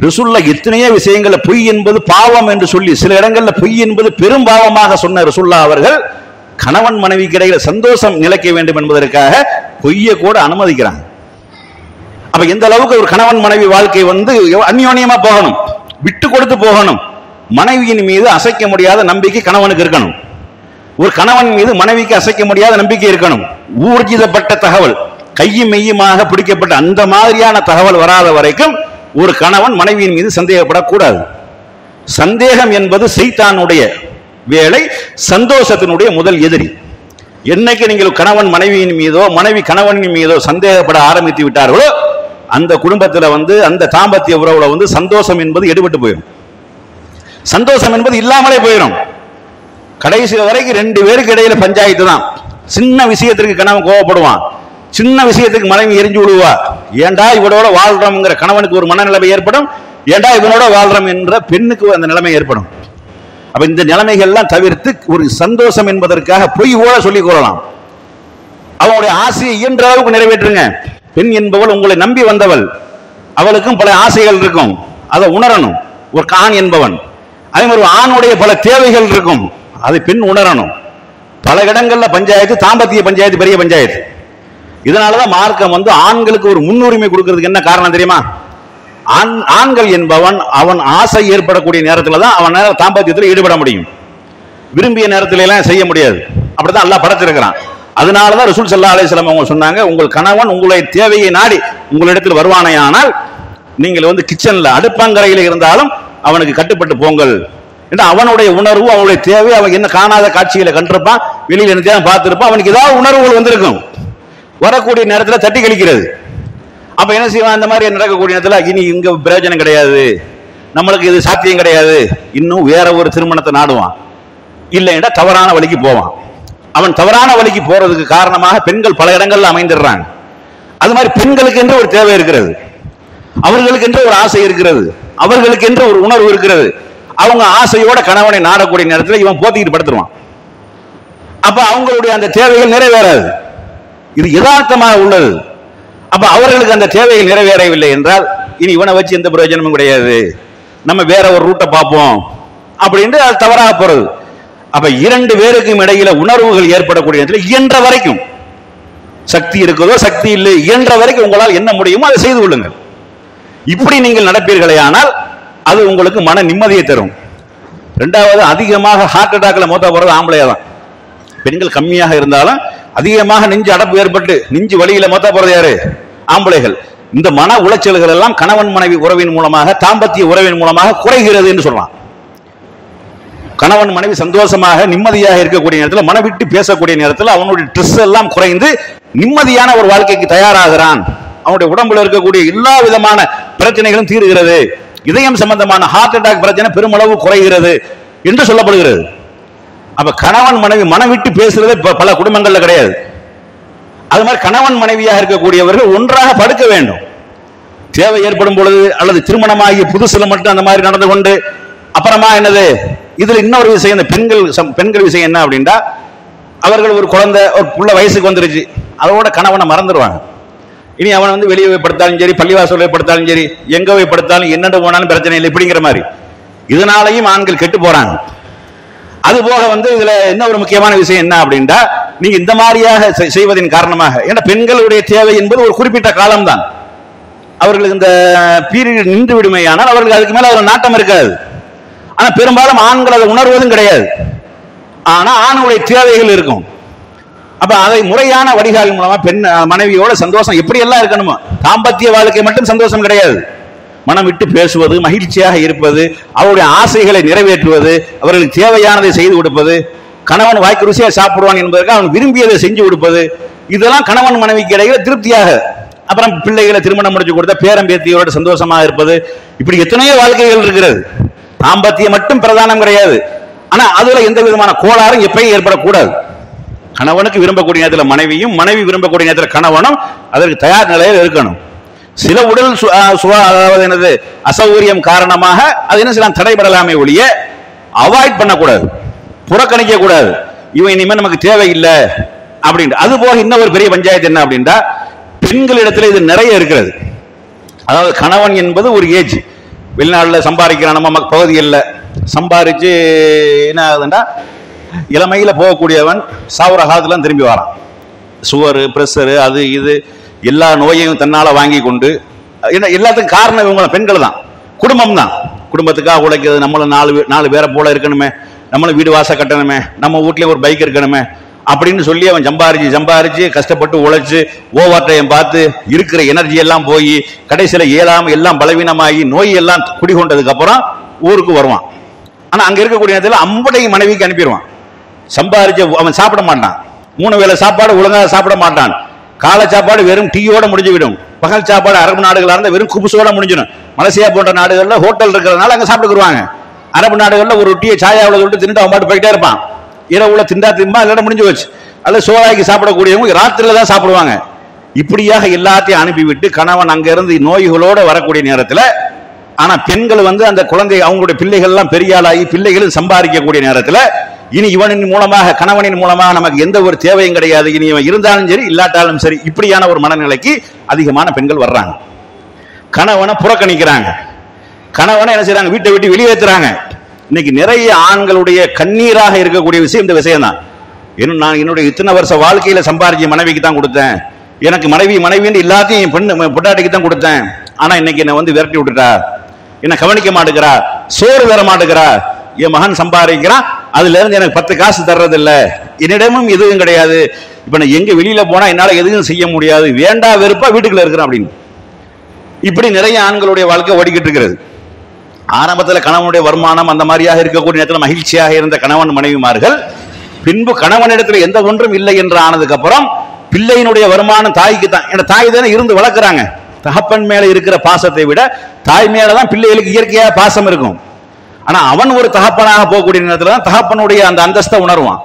ரசூலுல்லாஹ் எத்தனையோ விஷயங்கள்ல பொய் என்பது பாவம் என்று சொல்லி சில இடங்கள்ல பொய் என்பது பெரும் பாவமாக சொன்ன ரசூலுல்லாஹ் அவர்கள் கணவன் மனைவிக்கு இடையில சந்தோஷம் நிலைக்க வேண்டும் என்பதற்காக பொய்யை கூட அனுமதிக்கிறாங்க. அப்ப எந்த அளவுக்கு ஒரு கணவன் மனைவி வாழ்க்கை அந்யோன்யமா போகணும், விட்டு கொடுத்து போகணும். மனைவியின் மீது அசைக்க முடியாத நம்பிக்கை கணவனுக்கு இருக்கணும், ஒரு கணவன் மீது மனைவிக்கு அசைக்க முடியாத நம்பிக்கை இருக்கணும். ஊர்ஜிதப்பட்ட தகவல், கையும் மெய்யுமாக பிடிக்கப்பட்ட அந்த மாதிரியான தகவல் வராத வரைக்கும் ஒரு கணவன் மனைவியின் மீது சந்தேகப்படக்கூடாது. சந்தேகம் என்பது சைத்தானுடைய வேலை, சந்தோஷத்தினுடைய முதல் எதிரி. என்னைக்கு நீங்கள் கணவன் மனைவியின் மீதோ மனைவி கணவனின் மீதோ சந்தேகப்பட ஆரம்பித்து விட்டார்களோ அந்த குடும்பத்தில் அந்த தாம்பத்திய உறவுல சந்தோஷம் என்பது எடுபட்டு போயிடும், சந்தோஷம் என்பது இல்லாமலே போயிடும். கடைசி வரைக்கும் 2 பேருக்கு இடையில பஞ்சாயத்து தான். சின்ன விஷயத்திற்கு கணவன் கோவப்படுவான், சின்ன விஷயத்துக்கு மனைவி எரிஞ்சு விடுவா. ஏண்டா இவனோட வாழ்றோம்ங்கிற கணவனுக்கு ஒரு மனநிலைமை ஏற்படும், ஏண்டா இவனோட வாழ்றோம் என்ற பெண்ணுக்கு அந்த நிலைமை ஏற்படும். அப்ப இந்த நிலைமைகள்லாம் தவிர்த்து ஒரு சந்தோஷம் என்பதற்காக பொய் கூட சொல்லிக் கொள்ளலாம். அவனுடைய ஆசையை இயன்ற அளவுக்கு நிறைவேற்றுங்க. பெண் என்பவள் உங்களை நம்பி வந்தவள், அவளுக்கும் பல ஆசைகள் இருக்கும், அதை உணரணும். ஒரு ஆண் என்பவன் அதே மாதிரி ஆணுடைய பல தேவைகள் இருக்கும், அதை பெண் உணரணும். பல இடங்கள்ல பஞ்சாயத்து, தாம்பத்திய பஞ்சாயத்து பெரிய பஞ்சாயத்து. இதனாலதான் மார்க்கம் ஆண்களுக்கு ஒரு முன்னுரிமை கொடுக்கிறதுக்கு என்ன காரணம் தெரியுமா? ஆண்கள் என்பவன் அவன் ஆசை ஏற்படக்கூடிய நேரத்தில் தான் அவன் தாம்பத்தியத்தில் ஈடுபட முடியும், விரும்பிய நேரத்தில எல்லாம் செய்ய முடியாது. அப்படிதான் அல்லாஹ் படைச்சிருக்கிறான். அதனாலதான் ரசூல் ஸல்லல்லாஹு அலைஹி வஸல்லம் அவங்க சொன்னாங்க, உங்கள் கணவன் உங்களுடைய தேவையை நாடி உங்களிடத்தில் வருவானேயானால் நீங்கள் கிச்சன்ல அடுப்பங்கரையில் இருந்தாலும் அவனுக்கு கட்டுப்பட்டு போங்கள். அவனுடைய உணர்வு, அவனுடைய தேவை, அவன் என்ன காணாத காட்சிகளை கண்டிருப்பான், வெளியில் என்ன பார்த்திருப்பான், அவனுக்கு ஏதாவது உணர்வுகள் வந்திருக்கும், வரக்கூடிய நேரத்தில் தட்டி கழிக்கிறது. அப்ப என்ன செய்வான், அந்த மாதிரி நடக்கக்கூடிய நேரத்தில் இனி இங்க பிரயோஜனம் கிடையாது, நம்மளுக்கு இது சாத்தியம் கிடையாது, இன்னும் வேற ஒரு திருமணத்தை நாடுவான், இல்லைன்னா தவறான வழிக்கு போவான். அவன் தவறான வழிக்கு போறதுக்கு காரணமாக பெண்கள் பல இடங்கள்ல அமைந்துடுறாங்க. அது மாதிரி பெண்களுக்கு என்று ஒரு தேவை இருக்கிறது, அவர்களுக்கு என்று ஒரு ஆசை இருக்கிறது, அவர்களுக்கு என்று ஒரு உணர்வு இருக்கிறது. அவங்க ஆசையோட கணவனை நாடக்கூடிய நேரத்தில் இவன் போத்திக்கிட்டு படுத்துருவான். அப்ப அவங்களுடைய அந்த தேவைகள் நிறைவேறாது, இது யதார்த்தமாக உள்ளது. அப்ப அவர்களுக்கு அந்த தேவைகள் நிறைவேறவில்லை என்றால் இனி இவனை வச்சு எந்த பிரயோஜனமும் கிடையாது, நம்ம வேற ஒரு ரூட்டை பார்ப்போம் அப்படின்னு அது தவறாக போறது. அப்ப 2 பேருக்கும் இடையில உணர்வுகள் ஏற்படக்கூடிய நேரத்தில் இயன்ற வரைக்கும், சக்தி இருக்குதோ சக்தி இல்லை, இயன்ற வரைக்கும் உங்களால் என்ன முடியுமோ அதை செய்து கொள்ளுங்கள். இப்படி நீங்கள் நடப்பீர்களே ஆனால் அது உங்களுக்கு மன நிம்மதியை தரும். 2வது, அதிகமாக ஹார்ட் அட்டாக்ல மூத்த போறது ஆம்பளையா தான். பெண்கள் கம்மியாக இருந்தாலும் அதிகமாக நெஞ்சு அடப்பு ஏற்பட்டு நெஞ்சு வழியில மூத்த போறது யாரு? ஆம்பளைகள். இந்த மன உளைச்சல்கள் எல்லாம் கணவன் மனைவி உறவின் மூலமாக, தாம்பத்திய உறவின் மூலமாக குறைகிறது என்று சொல்லலாம். கணவன் மனைவி சந்தோஷமாக நிம்மதியாக இருக்கக்கூடிய நேரத்தில், மனவிட்டு பேசக்கூடிய நேரத்தில் அவனுடைய ஸ்ட்ரெஸ் எல்லாம் குறைந்து நிம்மதியான ஒரு வாழ்க்கைக்கு தயாராகிறான். அவனுடைய உடம்புல இருக்கக்கூடிய எல்லா விதமான பிரச்சனைகளும் தீருகிறது, இதயம் சம்பந்தமான ஹார்ட் அட்டாக் பிரச்சனை பெருமளவு குறைகிறது என்று சொல்லப்படுகிறது. அப்ப கணவன் மனைவி மனவிட்டு பேசுறது பல குடும்பங்கள்ல கிடையாது. அது மாதிரி கணவன் மனைவியாக இருக்கக்கூடியவர்கள் ஒன்றாக படுக்க வேண்டும். தேவை ஏற்படும் பொழுது அல்லது திருமணமாகிய புதுசுல மட்டும் அந்த மாதிரி நடந்து கொண்டு அப்புறமா என்னது, இதுல இன்னொரு விஷயம், இந்த பெண்கள் விஷயம் என்ன அப்படின்னா, அவர்கள் ஒரு குழந்தை ஒரு புள்ள வயசுக்கு வந்துருச்சு, அதோட கணவனை மறந்துடுவாங்க. இனி அவன் வெளியே போய் படுத்தாலும் சரி, பள்ளிவாசல் போய் படுத்தாலும் சரி, எங்க போய் படுத்தாலும் என்னென்ன போனாலும் பிரச்சனை இல்லை இப்படிங்கிற மாதிரி. இதனாலையும் ஆண்கள் கெட்டு போறாங்க. அது போக இதுல என்ன ஒரு முக்கியமான விஷயம் என்ன அப்படின்னா, நீங்க இந்த மாதிரியாக செய்வதன் காரணமாக, ஏன்னா பெண்களுடைய தேவை என்பது ஒரு குறிப்பிட்ட காலம் தான், அவர்களுக்கு இந்த பீரியட் நின்று விடுமையானால் அவர்களுக்கு அதுக்கு மேல ஒரு நாட்டம் இருக்காது. ஆனா பெரும்பாலும் ஆண்கள் அதை உணர்வதும் கிடையாது. ஆனா ஆணுடைய தேவைகள் இருக்கும். அப்ப அதை முறையான வடிகால் மூலமா பெண் மனைவியோட சந்தோஷம் எப்படி எல்லாம் இருக்கணுமோ, தாம்பத்திய வாழ்க்கை மட்டும் சந்தோஷம் கிடையாது. மனம் விட்டு பேசுவது, மகிழ்ச்சியாக இருப்பது, அவருடைய ஆசைகளை நிறைவேற்றுவது, அவர்களுக்கு தேவையானதை செய்து கொடுப்பது, கணவன் வாய்க்கு ருசியா சாப்பிடுவான் என்பதற்கு அவன் விரும்பியதை செஞ்சு கொடுப்பது, இதெல்லாம் கணவன் மனைவிக்கு இடையில திருப்தியாக. அப்புறம் பிள்ளைகளை திருமணம் முடிச்சு கொடுத்த பேரம்பேத்தியோட சந்தோஷமாக இருப்பது, இப்படி எத்தனையோ வாழ்க்கைகள் இருக்கிறது. தாம்பத்தியம் மட்டும் பிரதானம் கிடையாது. ஆனா அதுல எந்த விதமான கோளாறும் எப்பயும் ஏற்படக்கூடாது. கணவனுக்கு விரும்பக்கூடிய நேரத்தில் மனைவியும், மனைவி விரும்பக்கூடிய நேரத்தில் கணவனும் அதற்கு தயார் நிலையில் இருக்கணும். சில உடல் அதாவது என்னது அசௌகரியம் காரணமாக அது என்ன செய்யலாம், தடைபடலாமே ஒழிய அவாய்ட் பண்ணக்கூடாது, புறக்கணிக்க கூடாது. இவன் இனிமேல் நமக்கு தேவையில்லை அப்படின்ட்டு. அது போக இன்னொரு பெரிய பஞ்சாயத்து என்ன அப்படின்னா, பெண்களிடத்தில் இது நிறைய இருக்கிறது. அதாவது கணவன் என்பது ஒரு ஏஜ், வெளிநாட்டில் சம்பாதிக்கிறான், நம்ம பகுதிகளில் சம்பாதிச்சு என்ன ஆகுதுன்னா, இளமையில போகக்கூடியவன் சாவுற காலத்துல திரும்பி வரான். சுகரு, பிரஷரு, அது இது எல்லா நோயையும் தன்னால வாங்கி கொண்டு, எல்லாத்துக்கும் காரணம் இவங்க பெண்கள் தான், குடும்பம் தான். குடும்பத்துக்காக உழைக்கிறது, நம்மளும் நாலு பேரை போல இருக்கணுமே, நம்மளும் வீடு வாச கட்டணுமே, நம்ம வீட்லயே ஒரு பைக் இருக்கணுமே அப்படின்னு சொல்லி அவன் சம்பாரிச்சு கஷ்டப்பட்டு உழைச்சு ஓவர் டைம் பார்த்து இருக்கிற எனர்ஜி எல்லாம் போய் கடைசியில இயலாம எல்லாம் பலவீனமாகி நோய் எல்லாம் குடிகொண்டதுக்கு அப்புறம் ஊருக்கு வருவான். ஆனா அங்க இருக்கக்கூடிய நேரத்தில் அம்படையும் மனைவிக்கு அனுப்பிடுவான். சம்பாரிச்சு அவன் சாப்பிட மாட்டான், 3 வேளை சாப்பாடு ஒழுங்காக சாப்பிட மாட்டான். காலை சாப்பாடு வெறும் டீயோட முடிஞ்சு விடும். பகல் சாப்பாடு அரபு நாடுகளாக இருந்தால் வெறும் குபுசோட முடிஞ்சிடும். மலேசியா போன்ற நாடுகளில் ஹோட்டல் இருக்கிறதுனால அங்கே சாப்பிட்டுக்குருவாங்க. அரபு நாடுகளில் ஒரு டீயை சாயாவில் சொல்லிட்டு தின்னுட்டு அவன் பாட்டு போயிட்டே இருப்பான். இரவுல திண்டா திம்பா இல்லைன்னா முடிஞ்சு வச்சு. அல்ல சோறாக்கி சாப்பிடக்கூடியவங்க ராத்திரில தான் சாப்பிடுவாங்க. இப்படியாக எல்லாத்தையும் அனுப்பிவிட்டு கணவன் அங்கிருந்து நோய்களோடு வரக்கூடிய நேரத்தில், ஆனா பெண்கள் அந்த குழந்தை அவங்களுடைய பிள்ளைகள் எல்லாம் பெரிய ஆளாகி பிள்ளைகளும் சம்பாதிக்கக்கூடிய நேரத்தில், இனி இவனின் மூலமாக கணவனின் மூலமாக நமக்கு எந்த ஒரு தேவையும் கிடையாது, இனி இவன் இருந்தாலும் சரி இல்லாட்டாலும் சரி, இப்படியான ஒரு மனநிலைக்கு அதிகமான பெண்கள் வர்றாங்க. கணவனை புறக்கணிக்கிறாங்க, கணவனை என்ன செய்யறாங்க, வீட்டை விட்டு வெளியேற்றுறாங்க. இன்னைக்கு நிறைய ஆண்களுடைய கண்ணீராக இருக்கக்கூடிய விஷயம் இந்த விஷயம் தான். நான் என்னுடைய இத்தனை வருஷ வாழ்க்கையில சம்பாதிச்ச மனைவிக்கு தான் கொடுத்தேன், எனக்கு மனைவின்னு எல்லாத்தையும் பெண் பொட்டாட்டிக்கு தான் கொடுத்தேன். ஆனா இன்னைக்கு என்னை விரட்டி விட்டுட்டா, என்ன கவனிக்க மாட்டேங்கிறா, சோறு தர மாட்டேங்கிறா, என் மகன் சம்பாதிக்கிறான், அதுல இருந்து எனக்கு 10 காசு தர்றது இல்ல, என்னிடமும் எதுவும் கிடையாது, இப்ப நான் எங்க வெளியில போனா என்னால எதுவும் செய்ய முடியாது, வேண்டா வெறுப்பா வீட்டுக்குள்ள இருக்கிறேன் அப்படின்னு. இப்படி நிறைய ஆண்களுடைய வாழ்க்கை ஓடிக்கிட்டு இருக்கிறது. ஆரம்பத்தில் கணவனுடைய வருமானம் அந்த மாதிரியாக இருக்கக்கூடிய நேரத்தில் மகிழ்ச்சியாக இருந்த கணவன் மனைவிமார்கள் பின்பு கணவனிடத்தில் எந்த ஒன்றும் இல்லை என்று ஆனதுக்கு அப்புறம் பிள்ளையினுடைய வருமானம் தாய்க்கு தான். ஏன்னா தாய் தானே இருந்து வளர்க்குறாங்க. தகப்பன் மேல இருக்கிற பாசத்தை விட தாய் மேலதான் பிள்ளைகளுக்கு இயற்கையாக பாசம் இருக்கும். ஆனா அவன் ஒரு தகப்பனாக போகக்கூடிய நேரத்தில் தான் தகப்பனுடைய அந்த அந்தஸ்தை உணர்வான்.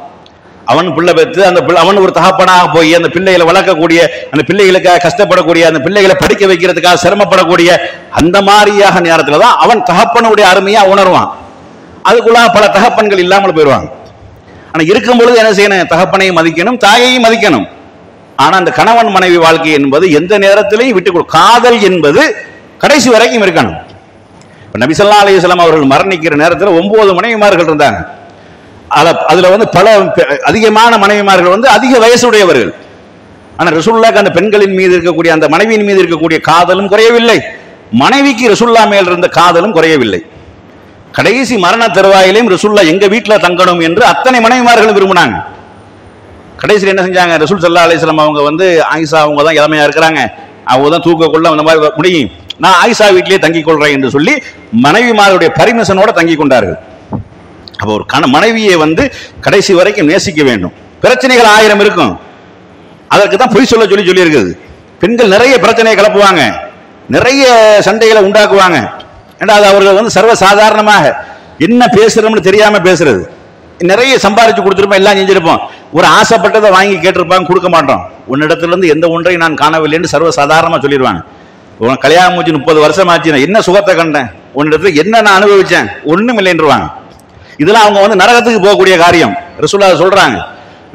அவன் பிள்ளை பெற்று அவன் ஒரு தகப்பனாக போய் அந்த பிள்ளைகளை வளர்க்கக்கூடிய, அந்த பிள்ளைகளுக்காக கஷ்டப்படக்கூடிய, அந்த பிள்ளைகளை படிக்க வைக்கிறதுக்காக சிரமப்படக்கூடிய அந்த மாதிரியாக நேரத்தில் தான் அவன் தகப்பனுடைய அருமையா உணர்வான். அதுக்குள்ள பல தகப்பன்கள் இல்லாமல் போயிடுவாங்க. ஆனா இருக்கும் பொழுது என்ன செய்யணும், தகப்பனையும் மதிக்கணும், தாயையும் மதிக்கணும். ஆனா அந்த கணவன் மனைவி வாழ்க்கை என்பது எந்த நேரத்திலையும் விட்டு காதல் என்பது கடைசி வரைக்கும் இருக்கணும். நபி ஸல்லல்லாஹு அலைஹி வஸல்லம் அவர்கள் மரணிக்கிற நேரத்தில் 9 மனைவிமார்கள் இருந்தாங்க. அதுல பல அதிகமான மனைவிமார்கள் அதிக வயசுடையவர்கள். ஆனா ரசூலுல்லாஹ்க்கு அந்த பெண்களின் மீது இருக்கக்கூடிய, அந்த மனைவியின் மீது இருக்கக்கூடிய காதலும் குறையவில்லை, மனைவிக்கு ரசூலுல்லாஹ் மேல் இருந்த காதலும் குறையவில்லை. கடைசி மரண தருவாயிலையும் ரசூலுல்லாஹ் எங்க வீட்டுல தங்கணும் என்று அத்தனை மனைவிமார்களும் விரும்பினாங்க. கடைசியில் என்ன செஞ்சாங்க, ரசூல் ஸல்லல்லாஹு அலைஹி வஸல்லம் அவங்க ஆயிஷா அவங்க தான் இளமையா இருக்கிறாங்க, அவங்க தான் தூக்கக்குள்ள அந்த மாதிரி முடியும், நான் ஆயிஷா வீட்டிலேயே தங்கிக் கொள்றேன் என்று சொல்லி மனைவிமாருடைய பர்மிஷனோட தங்கி கொண்டார்கள். அப்போ ஒரு மனைவியை கடைசி வரைக்கும் நேசிக்க வேண்டும். பிரச்சனைகள் 1000 இருக்கும், அதற்கு தான் பொய் சொல்ல சொல்லி இருக்குது. பெண்கள் நிறைய பிரச்சனையை கிளப்புவாங்க, நிறைய சண்டைகளை உண்டாக்குவாங்க. ஏன்னா அது அவர்கள் சர்வ சாதாரணமாக என்ன பேசுறோம்னு தெரியாம பேசுறது. நிறைய சம்பாதிச்சு கொடுத்துருப்போம், எல்லாம் செஞ்சிருப்போம், ஒரு ஆசைப்பட்டதை வாங்கி கேட்டிருப்பாங்க, கொடுக்க மாட்டோம். உன்னிடத்துல இருந்து எந்த ஒன்றையும் நான் காணவில்லைன்னு சர்வ சாதாரணமா சொல்லிடுவாங்க. உனக்கு கல்யாணம் முடிச்சு 30 வருஷம் ஆச்சு, நான் என்ன சுகத்தை கண்டேன், உன்னிடத்துல என்ன நான் அனுபவிச்சேன், ஒண்ணும் இல்லைன்றுவாங்க. இதெல்லாம் அவங்க நரகத்துக்கு போகக்கூடிய காரியம். ரசூலுல்லாஹ் சொல்றாங்க,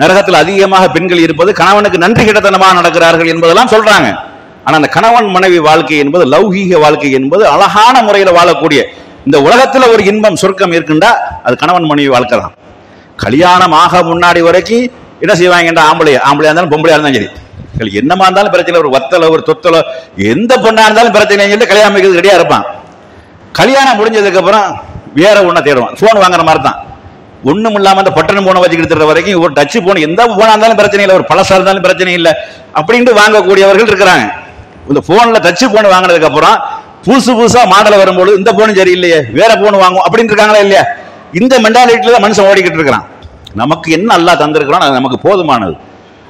நரகத்தில் அதிகமாக பெண்கள் இருப்பது கணவனுக்கு நன்றி கிடத்தனமாக நடக்கிறார்கள் என்பதெல்லாம் சொல்றாங்க. ஆனா அந்த கணவன் மனைவி வாழ்க்கை என்பது, லௌகீக வாழ்க்கை என்பது அழகான முறையில் வாழக்கூடிய, இந்த உலகத்துல ஒரு இன்பம் சொர்க்கம் இருக்குண்டா அது கணவன் மனைவி வாழ்க்கை தான். கல்யாணம் ஆக முன்னாடி வரைக்கும் என்ன செய்வாங்க, ஆம்பளையா இருந்தாலும் பொம்பளையா இருந்தாலும் சரி, என்னமா இருந்தாலும் பிரச்சனை, ஒரு வத்தல ஒரு தொத்தல எந்த பொண்ணா இருந்தாலும் பிரச்சனை சொல்லி கல்யாணம் வைக்கிறது ரெடியா இருப்பான். கல்யாணம் முடிஞ்சதுக்கு அப்புறம் வேற ஒன்றை தேடுவான், போன் வாங்குற மாதிரி தான். ஒண்ணும் இல்லாம அந்த பட்டணம் போன வச்சுக்கிட்டு வரைக்கும் ஒரு டச்சு போன எந்த போனா இருந்தாலும் பிரச்சனை இல்லை, ஒரு பழசா இருந்தாலும் பிரச்சனை இல்லை அப்படின்ட்டு வாங்கக்கூடியவர்கள் இருக்கிறாங்க. இந்த போன்ல டச்சு போன் வாங்கினதுக்கு அப்புறம் புதுசா மாடல் வரும்போது இந்த போனும் சரியில்லையே வேற போன் வாங்கும் அப்படின்னு இருக்காங்களா இல்லையா? இந்த மென்டாலிட்டியில தான் மனுஷன் ஓடிக்கிட்டு இருக்கிறான். நமக்கு என்ன அல்லாஹ் தந்திருக்கிறான் அது நமக்கு போதுமானது.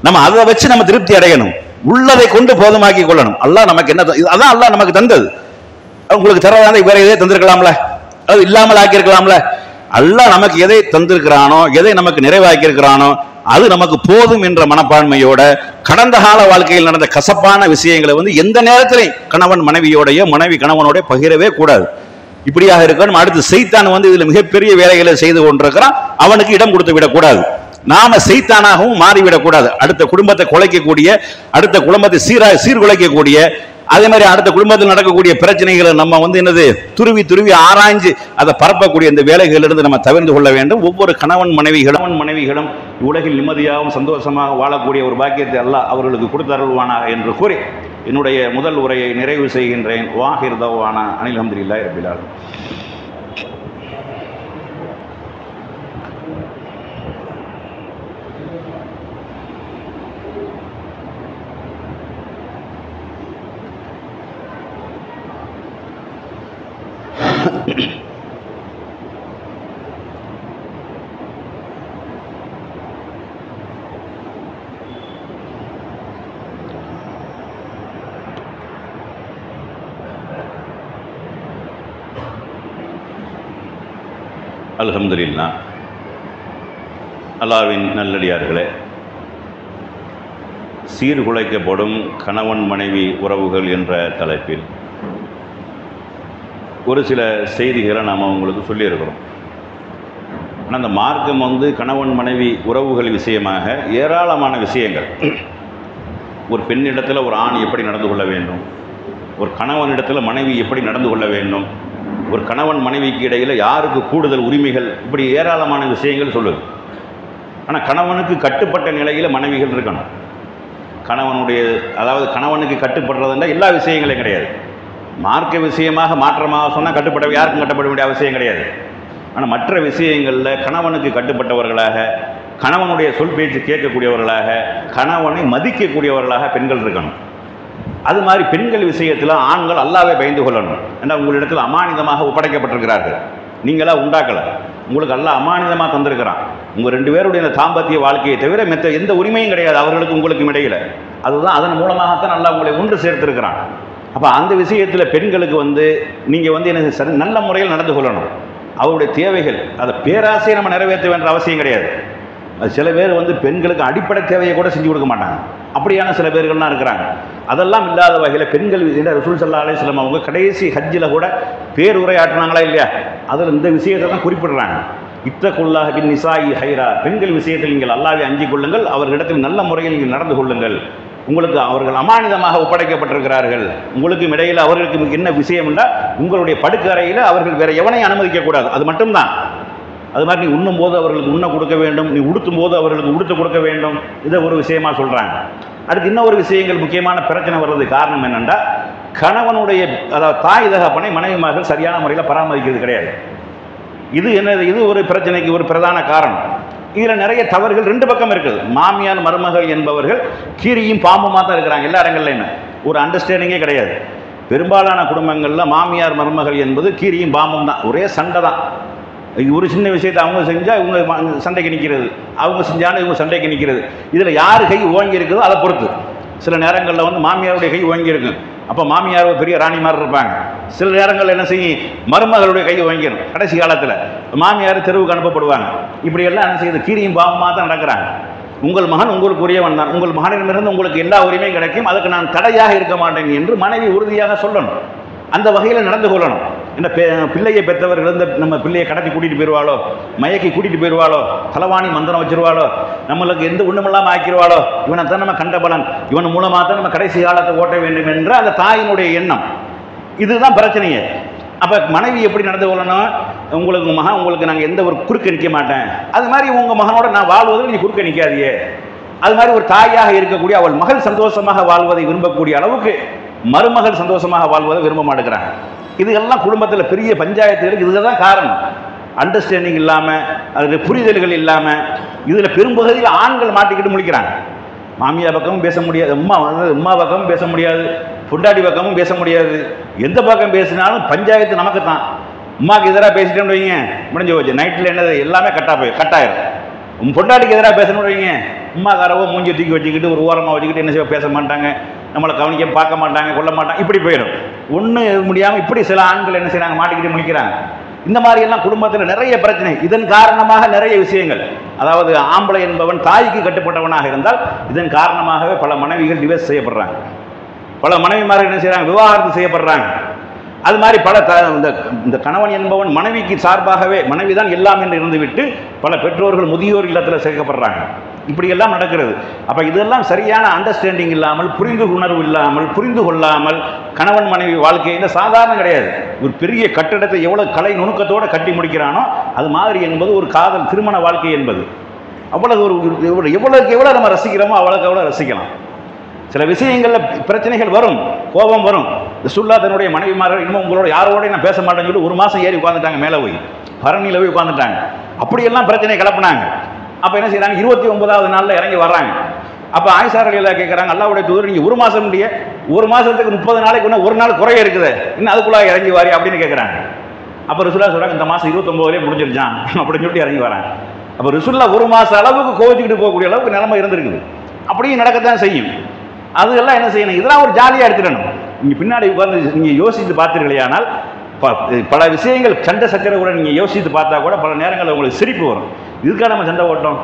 நம்ம அதை வச்சு நம்ம திருப்தி அடையணும், உள்ளதை கொண்டு போதுமாக்கி கொள்ளணும். அல்லாஹ் நமக்கு என்ன அதான் அல்லாஹ் நமக்கு தந்தது. உங்களுக்கு தரவாத வேற எதை தந்திருக்கலாம்ல, அது இல்லாமல் ஆக்கியிருக்கலாம்ல. அல்லாஹ் நமக்கு எதை தந்திருக்கிறானோ, எதை நமக்கு நிறைவாக்கி இருக்கிறானோ அது நமக்கு போதும் என்ற மனப்பான்மையோட கடந்த கால வாழ்க்கையில் நடந்த கசப்பான விஷயங்களை எந்த நேரத்திலையும் கணவன் மனைவியோடைய, மனைவி கணவனோட பகிரவே கூடாது. இப்படியாக இருக்கணும். அடுத்து சைத்தான் இதுல மிகப்பெரிய வேலைகளை செய்து கொண்டிருக்கிறான், அவனுக்கு இடம் கொடுத்து விடக்கூடாது. நாம சைத்தானாகவும் மாறிவிடக்கூடாது. அடுத்த குடும்பத்தை குலைக்கக்கூடிய, அடுத்த குடும்பத்தை சீர்குலைக்கக்கூடிய, அதே மாதிரி அடுத்த குடும்பத்தில் நடக்கக்கூடிய பிரச்சனைகளை நம்ம என்னது துருவி ஆராய்ஞ்சு அதை பரப்பக்கூடிய இந்த வேலைகளிலிருந்து நம்ம தவிர்த்து கொள்ள வேண்டும். ஒவ்வொரு கணவன் மனைவிகளும் உலகில் நிம்மதியாகவும் சந்தோஷமாக வாழக்கூடிய ஒரு பாக்கியத்தை அல்லாஹ் அவர்களுக்கு கொடுத்தருள்வானாக என்று கூறி என்னுடைய முதல் உரையை நிறைவு செய்கின்றேன். வாஹிர் தவ்வானா அனில் அல்ஹம்துலில்லாஹி ரப்பில் ஆலமீன். அல்ஹம்துலில்லாஹ். அல்லாஹ்வின் நல்லடியார்களே, சீர்குலைக்கப்படும் கணவன் மனைவி உறவுகள் என்ற தலைப்பில் ஒரு சில செய்திகளை நாம் உங்களுக்கு சொல்லியிருக்கிறோம். ஆனால் அந்த மார்க்கம் கணவன் மனைவி உறவுகள் விஷயமாக ஏராளமான விஷயங்கள், ஒரு பெண்ணிடத்தில் ஒரு ஆண் எப்படி நடந்து கொள்ள வேண்டும், ஒரு கணவனிடத்தில் மனைவி எப்படி நடந்து கொள்ள வேண்டும், ஒரு கணவன் மனைவிக்கு இடையில் யாருக்கு கூடுதல் உரிமைகள், இப்படி ஏராளமான விஷயங்கள் சொல்லுது. ஆனால் கணவனுக்கு கட்டுப்பட்ட நிலையில் மனைவிகள் இருக்கணும். அதாவது கணவனுக்கு கட்டுப்படுறதுன்னா எல்லா விஷயங்களும் கிடையாது. மார்க்க விஷயமாக மாற்றமாக சொன்னால் யாருக்கும் கட்டுப்பட வேண்டிய அவசியம் கிடையாது. ஆனால் மற்ற விஷயங்களில் கணவனுக்கு கட்டுப்பட்டவர்களாக, கணவனுடைய சொல் பேச்சு கேட்கக்கூடியவர்களாக, கணவனை மதிக்கக்கூடியவர்களாக பெண்கள் இருக்கணும். அது மாதிரி பெண்கள் விஷயத்தில் ஆண்கள் அல்லாஹ்வை பயந்து கொள்ளணும். ஏன்னா உங்களிடத்தில் அமானிதமாக ஒப்படைக்கப்பட்டிருக்கிறார்கள், நீங்களாக உண்டாக்கலை, உங்களுக்கு அல்லாஹ் அமானிதமாக தந்திருக்கிறான். உங்கள் ரெண்டு பேருடைய தாம்பத்திய வாழ்க்கையை தவிர மற்ற எந்த உரிமையும் கிடையாது அவர்களுக்கு உங்களுக்கும் இடையில். அதுதான் அதன் மூலமாகத்தான் அல்லாஹ் உங்களை ஒன்று சேர்த்திருக்கிறான். அப்போ அந்த விஷயத்தில் பெண்களுக்கு நீங்கள் என்ன நல்ல முறையில் நடந்து கொள்ளணும். அவருடைய தேவைகள் அதை பேராசையை நம்ம நிறைவேற்ற வேண்டிய அவசியம் கிடையாது. அது சில பேர் பெண்களுக்கு அடிப்படை தேவையை கூட செஞ்சு கொடுக்க மாட்டாங்க. அப்படியான சில பேர்கள்லாம் இருக்கிறாங்க. அதெல்லாம் இல்லாத வகையில் பெண்கள் ரசூல் ஸல்லல்லாஹு அலைஹி வஸல்லம் அவங்க கடைசி ஹஜ்ஜில் கூட பேருரையாற்றினாங்களா இல்லையா, அதில் இந்த விஷயத்தை தான் குறிப்பிடுறாங்க. இத்தகுல்லாஹ பின் நிசாஇ ஹைரா, பெண்கள் விஷயத்தில் நீங்கள் அல்லாஹ்வை அஞ்சிக் கொள்ளுங்கள், அவர்களிடத்தில் நல்ல முறையில் நீங்கள் நடந்து கொள்ளுங்கள். உங்களுக்கு அவர்கள் அமானிதமாக ஒப்படைக்கப்பட்டிருக்கிறார்கள். உங்களுக்கும் இடையில் அவர்களுக்கு என்ன விஷயம் என்றால், உங்களுடைய படுக்கறையில் அவர்கள் வேற எவனையும் அனுமதிக்கக்கூடாது, அது மட்டும்தான். அது மாதிரி நீ உண்ணும் போது அவர்களுக்கு உண்ண கொடுக்க வேண்டும், நீ உடுத்தும் போது அவர்களுக்கு உடுத்து கொடுக்க வேண்டும். இதை ஒரு விஷயமா சொல்கிறாங்க. அடுத்து இன்னொரு விஷயங்கள் முக்கியமான பிரச்சனை வர்றது காரணம் என்னென்னா, கணவனுடைய அதாவது தாய் தகப்பனை மனைவிமார்கள் சரியான முறையில் பராமரிக்கிறது கிடையாது. இது ஒரு பிரச்சனைக்கு ஒரு பிரதான காரணம். இதில் நிறைய தவறுகள் ரெண்டு பக்கம் இருக்குது. மாமியார் மருமகள் என்பவர்கள் கீரியும் பாம்புமாக தான் இருக்கிறாங்க எல்லா இடங்கள்லையும். ஒரு அண்டர்ஸ்டாண்டிங்கே கிடையாது. பெரும்பாலான குடும்பங்களில் மாமியார் மருமகள் என்பது கீரியும் பாம்பும் தான், ஒரே சண்டை தான். ஒரு சின்ன விஷயத்தை அவங்க செஞ்சால் இவங்க சண்டைக்கு நிற்கிறது, அவங்க செஞ்சாலும் இவங்க சண்டைக்கு நிற்கிறது. இதில் யார் கை ஓங்கி இருக்குதோ அதை பொறுத்து. சில நேரங்களில் மாமியாருடைய கை ஓங்கி இருக்கு, அப்போ மாமியார் பெரிய ராணி மாதிரி இருப்பாங்க. சில நேரங்களில் என்ன செய்யும், மருமகளுடைய கை வாங்கிடும். கடைசி காலத்தில் மாமியார் தெருவுக்கு அனுப்பப்படுவாங்க. இப்படியெல்லாம் என்ன செய்யுது, கீரியும் பாவமாக தான் நடக்கிறாங்க. உங்கள் மகன் உங்களுக்கு உரியவன் தான், உங்கள் மகனிடமிருந்து உங்களுக்கு எல்லா உரிமையும் கிடைக்கும், அதுக்கு நான் தடையாக இருக்க மாட்டேன் என்று மனைவி உறுதியாக சொல்லணும். அந்த வகையில் நடந்து கொள்ளணும். இந்த பிள்ளையை பெற்றவர்கள் நம்ம பிள்ளையை கடத்தி கூட்டிகிட்டு போயிடுவாளோ, மயக்கி கூட்டிகிட்டு போயிடுவாளோ, தலவாணி மந்திரம் வச்சிருவாளோ, நம்மளுக்கு எந்த ஒன்றுமெல்லாம் ஆக்கிடுவாளோ, இவனை தான் நம்ம கண்டபலன், இவன் மூலமாக தான் நம்ம கடைசி காலத்தை ஓட்ட வேண்டும் என்ற அந்த தாயினுடைய எண்ணம். இதுதான் பிரச்சனையே. அப்போ மனைவி எப்படி நடந்து கொள்ளணும், உங்களுக்கு நாங்கள் எந்த ஒரு குறுக்க நிற்க மாட்டேன், அது மாதிரி உங்கள் மகனோட நான் வாழ்வதில் நீ குறுக்க நிற்காதியே. அது மாதிரி ஒரு தாயாக இருக்கக்கூடிய அவள் மகள் சந்தோஷமாக வாழ்வதை விரும்பக்கூடிய அளவுக்கு மருமகள் சந்தோஷமாக வாழ்வதை விரும்ப மாட்டேங்கிறாங்க. இதெல்லாம் குடும்பத்தில் பெரிய பஞ்சாயத்து இருக்குது. இதுதான் காரணம். அண்டர்ஸ்டாண்டிங் இல்லாமல், அதில் புரிதல்கள் இல்லாமல், இதில் பெரும்பகுதியில் ஆண்கள் மாட்டிக்கிட்டு முழிக்கிறாங்க. மாமியார் பக்கமும் பேச முடியாது, உம்மா பக்கமும் பேச முடியாது, பொண்டாட்டி பக்கமும் பேச முடியாது. எந்த பக்கம் பேசினாலும் பஞ்சாயத்து நமக்கு தான். உம்மாவுக்கு எதிராக பேசிட்டேன்னு வைங்க, முடிஞ்சு போச்சு. நைட்டில் என்னது எல்லாமே கட்டாயிரும். பொண்டாட்டிக்கு எதிராக பேசணும்னு வைங்க, உம்மாக்காரவோ மூஞ்சி தூக்கி வச்சுக்கிட்டு ஒரு ஓரமாக வச்சுக்கிட்டு என்ன செய்ய பேச மாட்டாங்க, நம்மளை கவனிக்க பார்க்க மாட்டாங்க, கொள்ள மாட்டாங்க, இப்படி போயிடும். ஒன்றும் முடியாமல் இப்படி சில ஆண்கள் என்ன செய்கிறாங்க, மாட்டிக்கிட்டு முடிக்கிறாங்க. இந்த மாதிரியெல்லாம் குடும்பத்தில் நிறைய பிரச்சனை. இதன் காரணமாக நிறைய விஷயங்கள், அதாவது ஆம்பளை என்பவன் தாய்க்கு கட்டுப்பட்டவனாக இருந்தால் இதன் காரணமாகவே பல மனைவிகள் டிவோர்ஸ் செய்யப்படுறாங்க. பல மனைவிமார்கள் என்ன செய்கிறாங்க, விவாகரத்து செய்யப்படுறாங்க. அது மாதிரி பல இந்த கணவன் என்பவன் மனைவிக்கு சார்பாகவே, மனைவி தான் எல்லாம் என்று இருந்துவிட்டு பல பெற்றோர்கள் முதியோர் இல்லத்தில் சேர்க்கப்படுறாங்க. இப்படியெல்லாம் நடக்கிறது. அப்போ இதெல்லாம் சரியான அண்டர்ஸ்டாண்டிங் இல்லாமல், புரிந்து உணர்வு இல்லாமல், புரிந்து கொள்ளாமல் கணவன் மனைவி வாழ்க்கை இந்த சாதாரணம் கிடையாது. ஒரு பெரிய கட்டிடத்தை எவ்வளோ கலை நுணுக்கத்தோடு கட்டி முடிக்கிறானோ அது மாதிரி என்பது ஒரு காதல் திருமண வாழ்க்கை என்பது. அவ்வளவு எவ்வளோக்கு எவ்வளோ நம்ம ரசிக்கிறோமோ அவ்வளோக்கு எவ்வளோ ரசிக்கலாம். சில விஷயங்களில் பிரச்சனைகள் வரும், கோபம் வரும். ரசூலுல்லாஹ் தன்னுடைய மனைவிமார்கள் இன்னும் உங்களோட யாரோட நான் பேச மாட்டேன்னு சொல்லி ஒரு மாதம் ஏறி உட்காந்துட்டாங்க, மேலே போய் பரணியில் போய் உட்காந்துட்டாங்க. அப்படியெல்லாம் பிரச்சனை கிளப்புனாங்க. அப்போ என்ன செய்யறாங்க, 29வது நாளில் இறங்கி வர்றாங்க. அப்போ ஆயிஷா ரலியல்லாஹு கேட்குறாங்க, அல்லாஹ்வுடைய தூதர் நீங்கள் ஒரு மாதம் முடிய, ஒரு மாதத்துக்கு 30 நாளைக்கு இன்னும் ஒரு நாள் குறைய இருக்குது, இன்னும் அதுக்குள்ளே இறங்கி வாரி அப்படின்னு கேட்குறாங்க. அப்போ ரசூலுல்லாஹ் சொல்கிறாங்க, இந்த மாதம் 29லே முடிஞ்சிருச்சான் அப்படின்னு சொல்லிட்டு இறங்கி வராங்க. அப்போ ரசூலுல்லாஹ் ஒரு மாதம் அளவுக்கு கோவிச்சுக்கிட்டு போகக்கூடிய அளவுக்கு நிலைமை இருந்திருக்குது. அப்படியும் நடக்கத்தான் செய்யும். அதெல்லாம் என்ன செய்யணும், இதெல்லாம் ஒரு ஜாலியாக எடுத்துடணும். நீங்கள் பின்னாடி உட்கார்ந்து நீங்கள் யோசித்து பார்த்தீர்களேயானால் பல விஷயங்கள் சண்டை சச்சரவு கூட நீங்கள் யோசித்து பார்த்தா கூட பல நேரங்களில் உங்களுக்கு சிரிப்பு வரும். இதுக்காக நம்ம சண்டை ஓட்டோம்,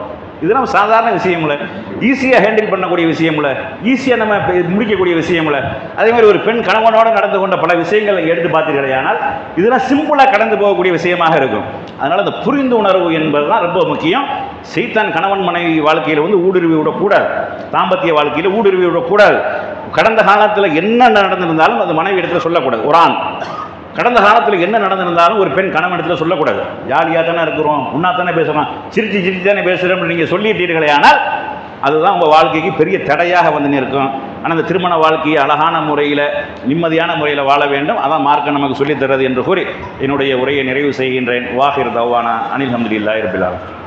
இதெல்லாம் சாதாரண விஷயம்ல, ஈஸியாக ஹேண்டில் பண்ணக்கூடிய விஷயம்ல, ஈஸியாக நம்ம முடிக்கக்கூடிய விஷயம்ல. அதே மாதிரி ஒரு பெண் கணவனோடு நடந்து கொண்ட பல விஷயங்கள் எடுத்து பார்த்தீர்களேயானால் இதெல்லாம் சிம்பிளாக கடந்து போகக்கூடிய விஷயமாக இருக்கும். அதனால் இந்த புரிந்து உணர்வு என்பது தான் ரொம்ப முக்கியம். சைத்தான் கணவன் மனைவி வாழ்க்கையில் ஊடுருவி விடக்கூடாது, தாம்பத்திய வாழ்க்கையில் ஊடுருவி விடக்கூடாது. கடந்த காலத்தில் என்ன நடந்திருந்தாலும் அது மனைவி இடத்துல சொல்லக்கூடாது. ஒரு ஆண் கடந்த காலத்தில் என்ன நடந்திருந்தாலும் ஒரு பெண் கணவன் இடத்துல சொல்லக்கூடாது. ஜாலியாக தானே இருக்கிறோம், உன்னா தானே பேசுகிறோம், சிரிச்சு தானே பேசுகிறோம் நீங்கள் சொல்லிட்டீர்களே, ஆனால் அதுதான் உங்கள் வாழ்க்கைக்கு பெரிய தடையாக வந்து நிற்கும். ஆனால் அந்த திருமண வாழ்க்கையை அழகான முறையில் நிம்மதியான முறையில் வாழ வேண்டும், அதான் மார்க்கம் நமக்கு சொல்லித்தரது என்று கூறி என்னுடைய உரையை நிறைவு செய்கின்றேன். வாஹிர் தவானா அனில் ஹம்துலில்லாஹி ரப்பில் ஆலமீன்.